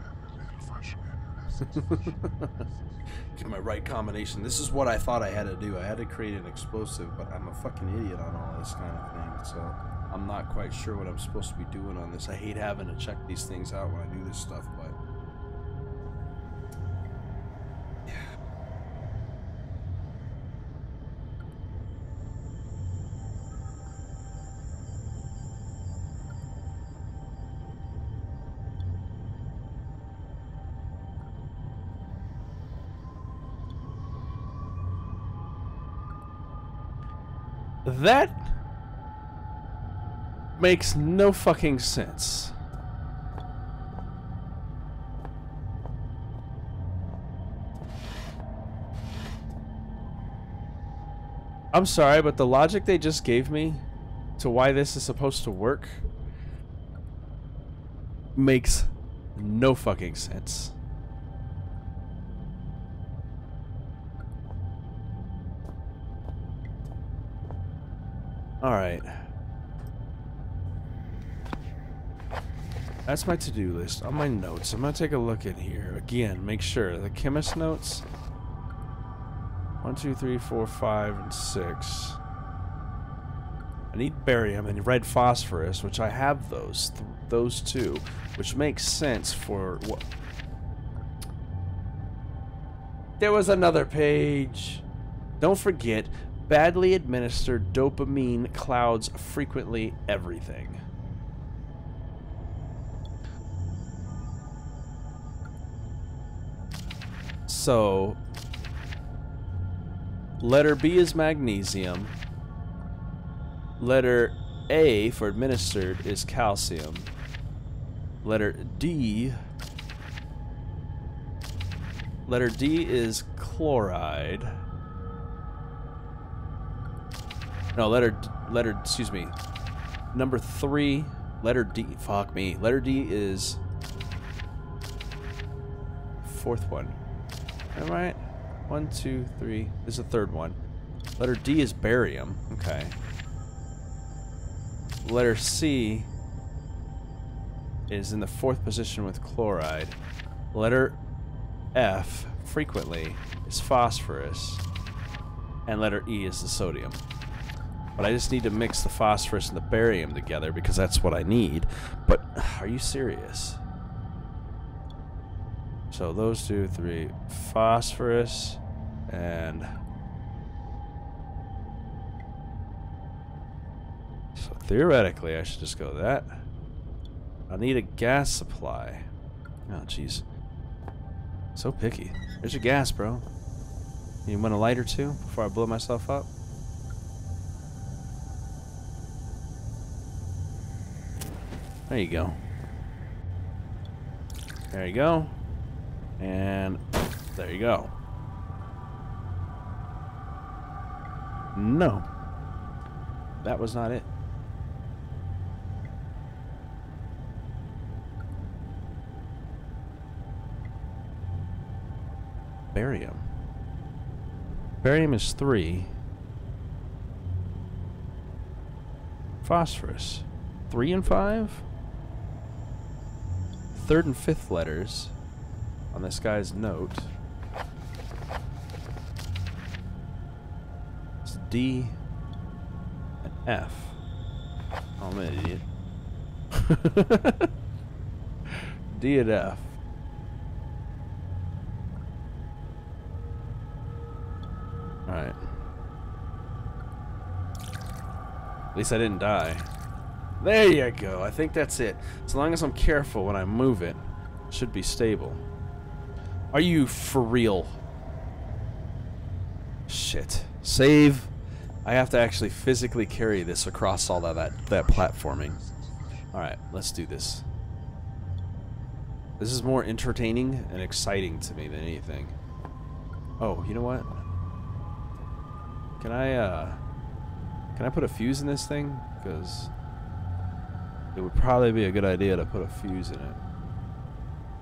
Get my right combination. This is what I thought I had to do. I had to create an explosive, but I'm a fucking idiot on all this kind of thing, so I'm not quite sure what I'm supposed to be doing on this. I hate having to check these things out when I do this stuff, but That makes no fucking sense. I'm sorry, but the logic they just gave me to why this is supposed to work makes no fucking sense. Alright. That's my to-do list. On my notes, I'm gonna take a look in here. Again, make sure. The chemist notes. 1, 2, 3, 4, 5, and 6. I need barium and red phosphorus, which I have those two, which makes sense for what... There was another page. Don't forget, badly administered dopamine clouds frequently everything. So, letter B is magnesium. Letter A for administered is calcium. Letter D is chloride. No, excuse me. Number 3, letter D, fuck me. Letter D is fourth one. Am I right? 1, 2, 3. This is the third one. Letter D is barium. Okay. Letter C is in the 4th position with chloride. Letter F, frequently, is phosphorus. And letter E is the sodium. But I just need to mix the phosphorus and the barium together because that's what I need. But are you serious? So those 2, 3, phosphorus and... So theoretically I should just go that. I need a gas supply. Oh jeez. So picky. There's your gas, bro. You want a lighter too before I blow myself up? There you go. There you go. And there you go. No. That was not it. Barium. Barium is 3. Phosphorus. 3 and 5? 3rd and 5th letters on this guy's note. It's D and F. Oh, I'm an idiot. D and F. Alright. At least I didn't die. There you go. I think that's it. As long as I'm careful when I move it, it should be stable. Are you for real? Shit. Save. I have to actually physically carry this across all of that platforming. Alright, let's do this. This is more entertaining and exciting to me than anything. Oh, you know what? Can I put a fuse in this thing? Because it would probably be a good idea to put a fuse in it.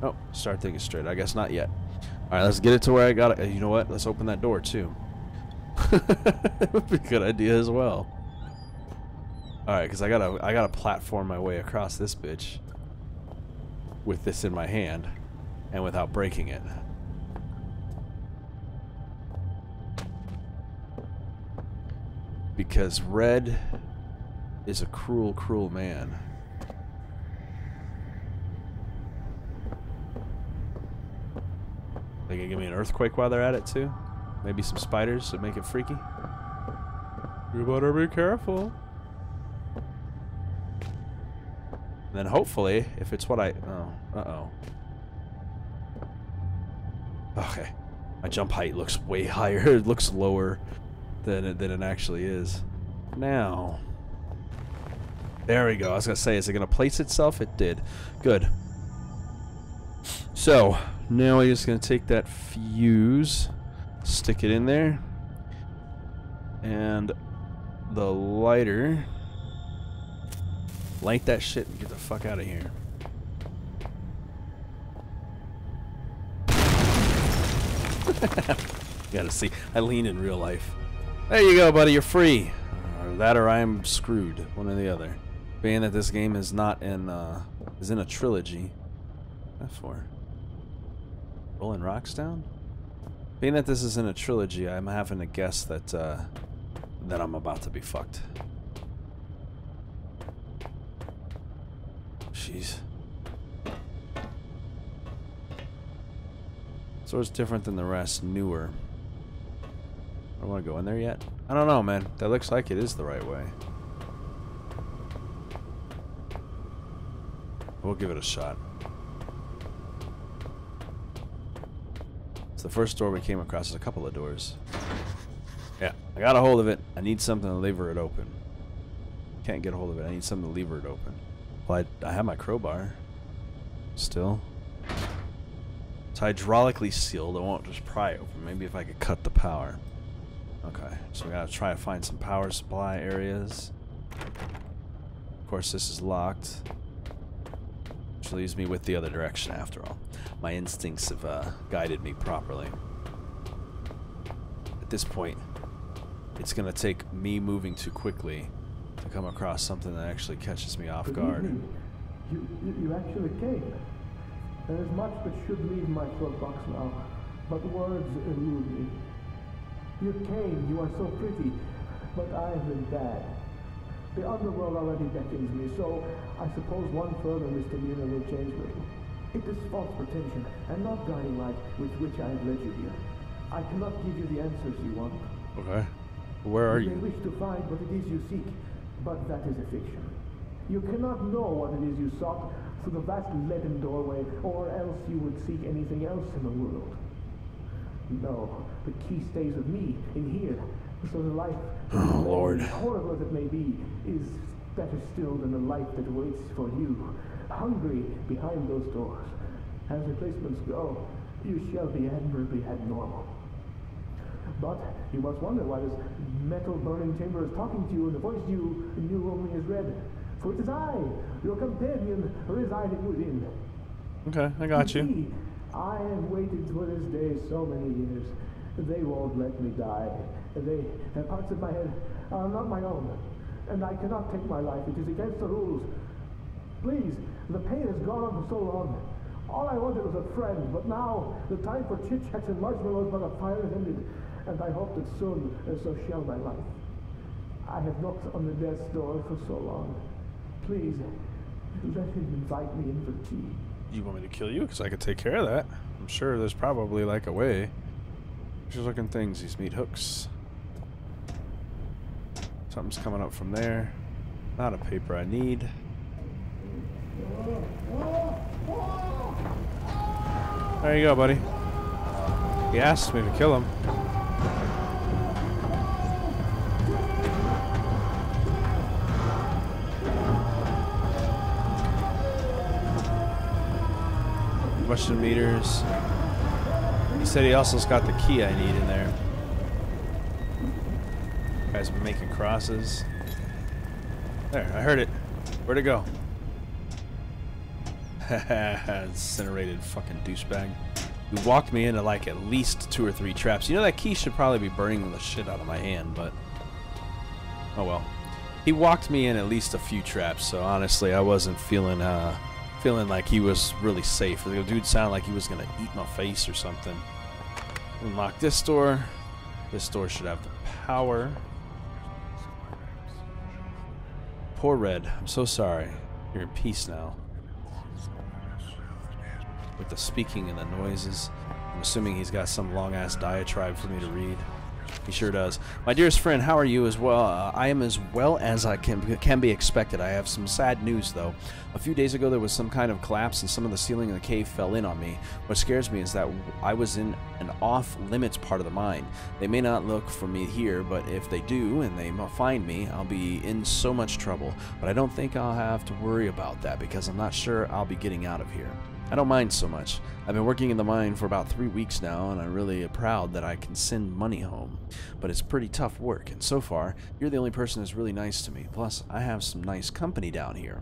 Oh, start thinking straight. I guess not yet. Alright, let's get it to where I got it. You know what? Let's open that door, too. That would be a good idea as well. Alright, because I gotta platform my way across this bitch with this in my hand and without breaking it. Because Red is a cruel, cruel man. They gonna give me an earthquake while they're at it too? Maybe some spiders to make it freaky? You better be careful. And then hopefully, if it's what I... Oh, uh-oh. Okay. My jump height looks way higher. It looks lower than it actually is. Now. There we go. I was going to say, is it going to place itself? It did. Good. So, now we're just going to take that fuse, stick it in there, and the lighter. Light that shit and get the fuck out of here. You gotta see. I lean in real life. There you go, buddy. You're free. That or I'm screwed. One or the other. Being that this game is not in, is in a trilogy. What for? Rolling rocks down? Being that this is in a trilogy, I'm having to guess that, that I'm about to be fucked. Jeez. So it's different than the rest, newer. I don't want to go in there yet. I don't know, man. That looks like it is the right way. We'll give it a shot. It's the first door we came across. There's a couple of doors. Yeah, I got a hold of it. I need something to lever it open. Can't get a hold of it. I need something to lever it open. Well, I have my crowbar. Still. It's hydraulically sealed. I won't just pry it open. Maybe if I could cut the power. Okay, so we gotta try to find some power supply areas. Of course, this is locked. Which leaves me with the other direction after all. My instincts have guided me properly. At this point, it's gonna take me moving too quickly to come across something that actually catches me off guard. You actually came. There is much that should leave my throat box now, but words elude me. You came, you are so pretty, but I have been bad. The underworld already beckons me, so I suppose one further misdemeanor will change little. It is false pretension, and not guiding light with which I have led you here. I cannot give you the answers you want. Okay. Where are you? You may wish to find what it is you seek, but that is a fiction. You cannot know what it is you sought through the vast leaden doorway, or else you would seek anything else in the world. No, the key stays with me, in here, so the life, oh, Lord, horrible as it may be, is better still than the life that waits for you, hungry behind those doors. As replacements go, you shall be admirably abnormal. But you must wonder why this metal burning chamber is talking to you, and the voice you knew only is red. For it is I, your companion, residing within. Okay, I got you. See, I have waited for this day so many years. They won't let me die. They parts of my head are not my own, and I cannot take my life. It is against the rules. Please, the pain has gone on for so long. All I wanted was a friend, but now the time for chit-chats and marshmallows by the fire has ended, and I hope that soon so shall my life. I have knocked on the death's door for so long. Please, let him invite me in for tea. You want me to kill you? Because I could take care of that. I'm sure there's probably like a way. Just looking things, these meat hooks. Something's coming up from there. Not a paper I need. There you go, buddy. He asked me to kill him. Combustion meters. He said he also's got the key I need in there. Guy's been making crosses. There, I heard it. Where'd it go? Incinerated fucking douchebag. He walked me into like at least 2 or 3 traps. You know that key should probably be burning the shit out of my hand, but oh well. He walked me in at least a few traps, so honestly I wasn't feeling like he was really safe. The dude sounded like he was gonna eat my face or something. Unlock this door. This door should have the power. Poor Red, I'm so sorry. You're in peace now. With the speaking and the noises, I'm assuming he's got some long-ass diatribe for me to read. He sure does. My dearest friend, how are you as well? I am as well as I can be expected. I have some sad news, though. A few days ago, there was some kind of collapse, and some of the ceiling in the cave fell in on me. What scares me is that I was in an off-limits part of the mine. They may not look for me here, but if they do, and they find me, I'll be in so much trouble. But I don't think I'll have to worry about that, because I'm not sure I'll be getting out of here. I don't mind so much. I've been working in the mine for about 3 weeks now, and I'm really proud that I can send money home. But it's pretty tough work, and so far, you're the only person that's really nice to me. Plus, I have some nice company down here.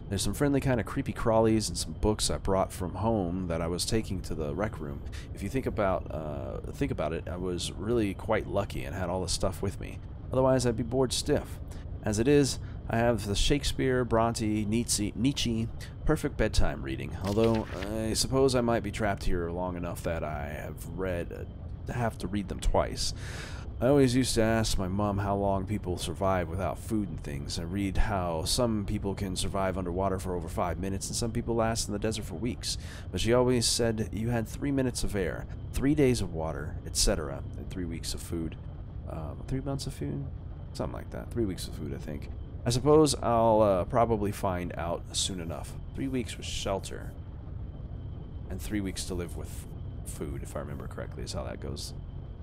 There's some friendly kind of creepy crawlies and some books I brought from home that I was taking to the rec room. If you think about it, I was really quite lucky and had all the stuff with me. Otherwise, I'd be bored stiff. As it is, I have the Shakespeare, Bronte, Nietzsche, perfect bedtime reading, although I suppose I might be trapped here long enough that I have to read them twice. I always used to ask my mom how long people survive without food and things. I read how some people can survive underwater for over 5 minutes and some people last in the desert for weeks. But she always said you had 3 minutes of air, 3 days of water, etc., and 3 weeks of food. 3 months of food? Something like that. 3 weeks of food, I think. I suppose I'll probably find out soon enough. 3 weeks with shelter. And 3 weeks to live with food, if I remember correctly, is how that goes.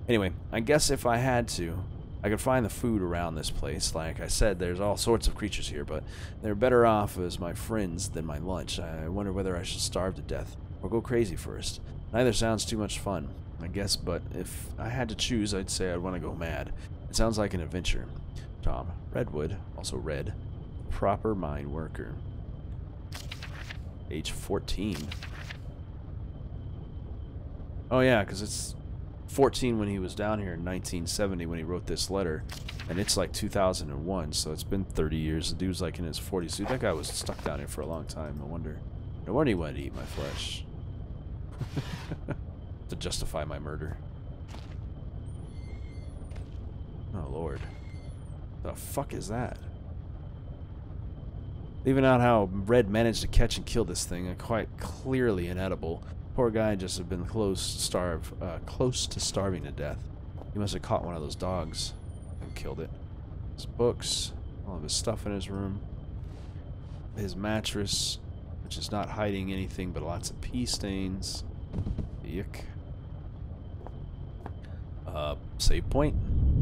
Anyway, I guess if I had to, I could find the food around this place. Like I said, there's all sorts of creatures here, but they're better off as my friends than my lunch. I wonder whether I should starve to death or go crazy first. Neither sounds too much fun, I guess, but if I had to choose, I'd say I'd want to go mad. It sounds like an adventure. Tom, Redwood, also Red, proper mine worker. Age 14. Oh yeah, because it's 14 when he was down here in 1970 when he wrote this letter, and it's like 2001, so it's been 30 years. The dude's like in his 40s. Dude, that guy was stuck down here for a long time. No wonder he wanted to eat my flesh. To justify my murder. Oh lord. The fuck is that? Leaving out how Red managed to catch and kill this thing, quite clearly inedible. Poor guy just had been close to starving to death. He must have caught one of those dogs and killed it. His books, all of his stuff in his room, his mattress, which is not hiding anything but lots of pee stains. Yuck. Save point.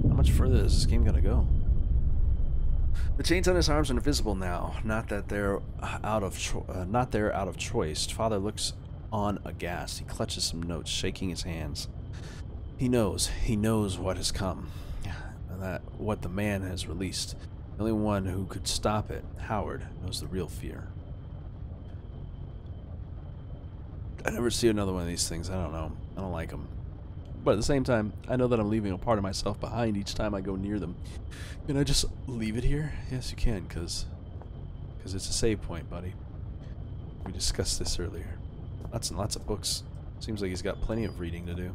How much further is this game gonna go? The chains on his arms are invisible now. Not they're out of choice. Father looks on aghast. He clutches some notes, shaking his hands. He knows what has come, and that what the man has released. The only one who could stop it, Howard, knows the real fear. I never see another one of these things. I don't know. I don't like them. But at the same time, I know that I'm leaving a part of myself behind each time I go near them. Can I just leave it here? Yes, you can, because it's a save point, buddy. We discussed this earlier. Lots and lots of books. Seems like he's got plenty of reading to do.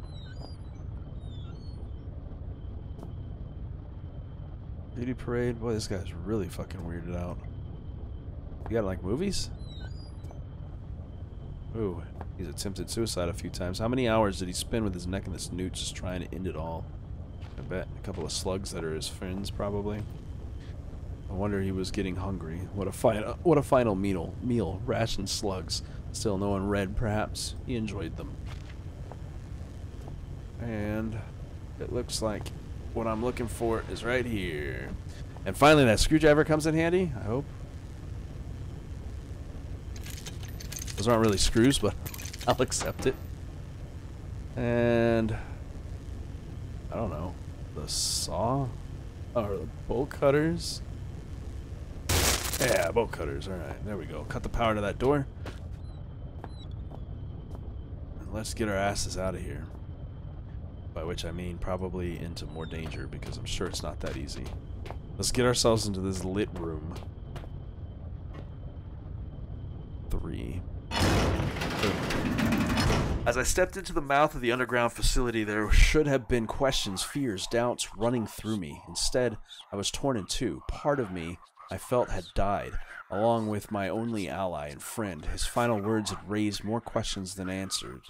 Beauty Parade? Boy, this guy's really fucking weirded out. You got like movies? Ooh, he's attempted suicide a few times. How many hours did he spend with his neck in this newt just trying to end it all? I bet a couple of slugs that are his friends, probably. I wonder he was getting hungry. What a final meal. Ration slugs. Still no one read, perhaps. He enjoyed them. And it looks like what I'm looking for is right here. And finally that screwdriver comes in handy, I hope. Those aren't really screws, but I'll accept it. And I don't know. The saw? Or the bolt cutters? Yeah, bolt cutters. Alright, there we go. Cut the power to that door. And let's get our asses out of here. By which I mean probably into more danger, because I'm sure it's not that easy. Let's get ourselves into this lit room. 3. As I stepped into the mouth of the underground facility, there should have been questions, fears, doubts running through me. Instead, I was torn in two. Part of me I felt had died, along with my only ally and friend. His final words had raised more questions than answered.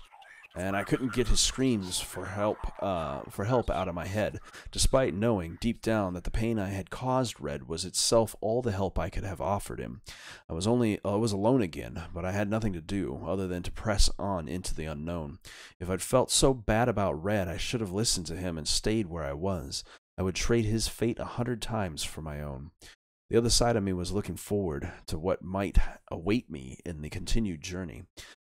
and I couldn't get his screams for help out of my head, despite knowing deep down that the pain I had caused Red was itself all the help I could have offered him. I was alone again, but I had nothing to do other than to press on into the unknown. If I'd felt so bad about Red, I should have listened to him and stayed where I was. I would trade his fate 100 times for my own. The other side of me was looking forward to what might await me in the continued journey.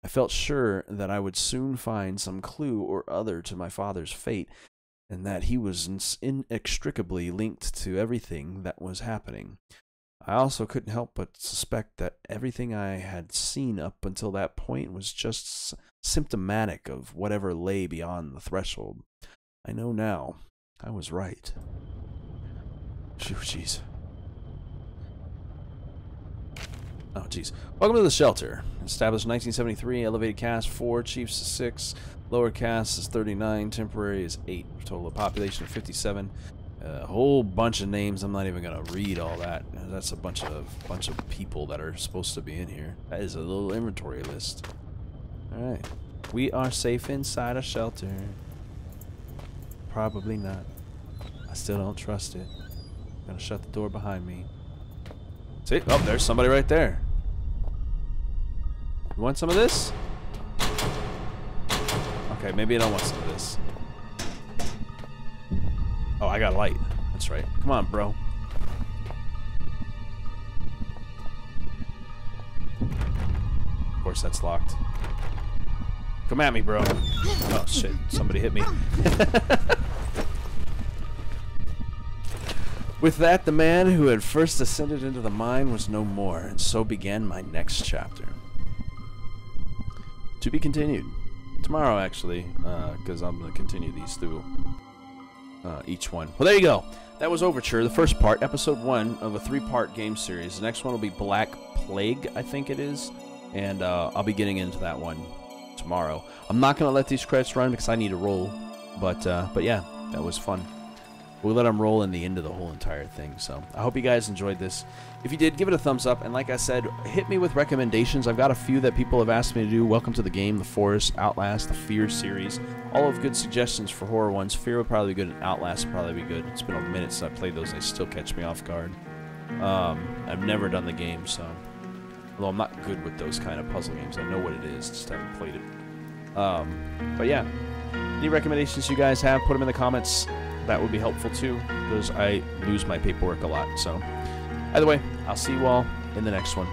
I felt sure that I would soon find some clue or other to my father's fate, and that he was inextricably linked to everything that was happening. I also couldn't help but suspect that everything I had seen up until that point was just symptomatic of whatever lay beyond the threshold. I know now. I was right. Phew, jeez. Oh, jeez. Welcome to the shelter. Established in 1973, elevated cast 4, chiefs is 6, lower cast is 39, temporary is 8, total of population of 57. A whole bunch of names. I'm not even gonna read all that. That's a bunch of people that are supposed to be in here. That is a little inventory list. All right, we are safe inside a shelter. Probably not. I still don't trust it. I'm gonna shut the door behind me. See? Oh, there's somebody right there. You want some of this? Okay, maybe I don't want some of this. Oh, I got a light. That's right. Come on, bro. Of course, that's locked. Come at me, bro. Oh, shit. Somebody hit me. With that, the man who had first ascended into the mine was no more, and so began my next chapter. To be continued. Tomorrow, actually, because I'm going to continue these through each one. Well, there you go. That was Overture, the first part, episode 1 of a 3-part game series. The next one will be Black Plague, I think it is, and I'll be getting into that one tomorrow. I'm not going to let these credits run because I need to roll, but yeah, that was fun. We'll let them roll in the end of the whole entire thing. So I hope you guys enjoyed this. If you did, give it a thumbs up. And like I said, hit me with recommendations. I've got a few that people have asked me to do. Welcome to the Game, The Forest, Outlast, the Fear series. All of good suggestions for horror ones. Fear would probably be good, and Outlast would probably be good. It's been a minute since I played those, and they still catch me off guard. I've never done the game, so... Although I'm not good with those kind of puzzle games. I know what it is, just haven't played it. But yeah. Any recommendations you guys have, put them in the comments. That would be helpful too, because I lose my paperwork a lot. So, either way, I'll see you all in the next one.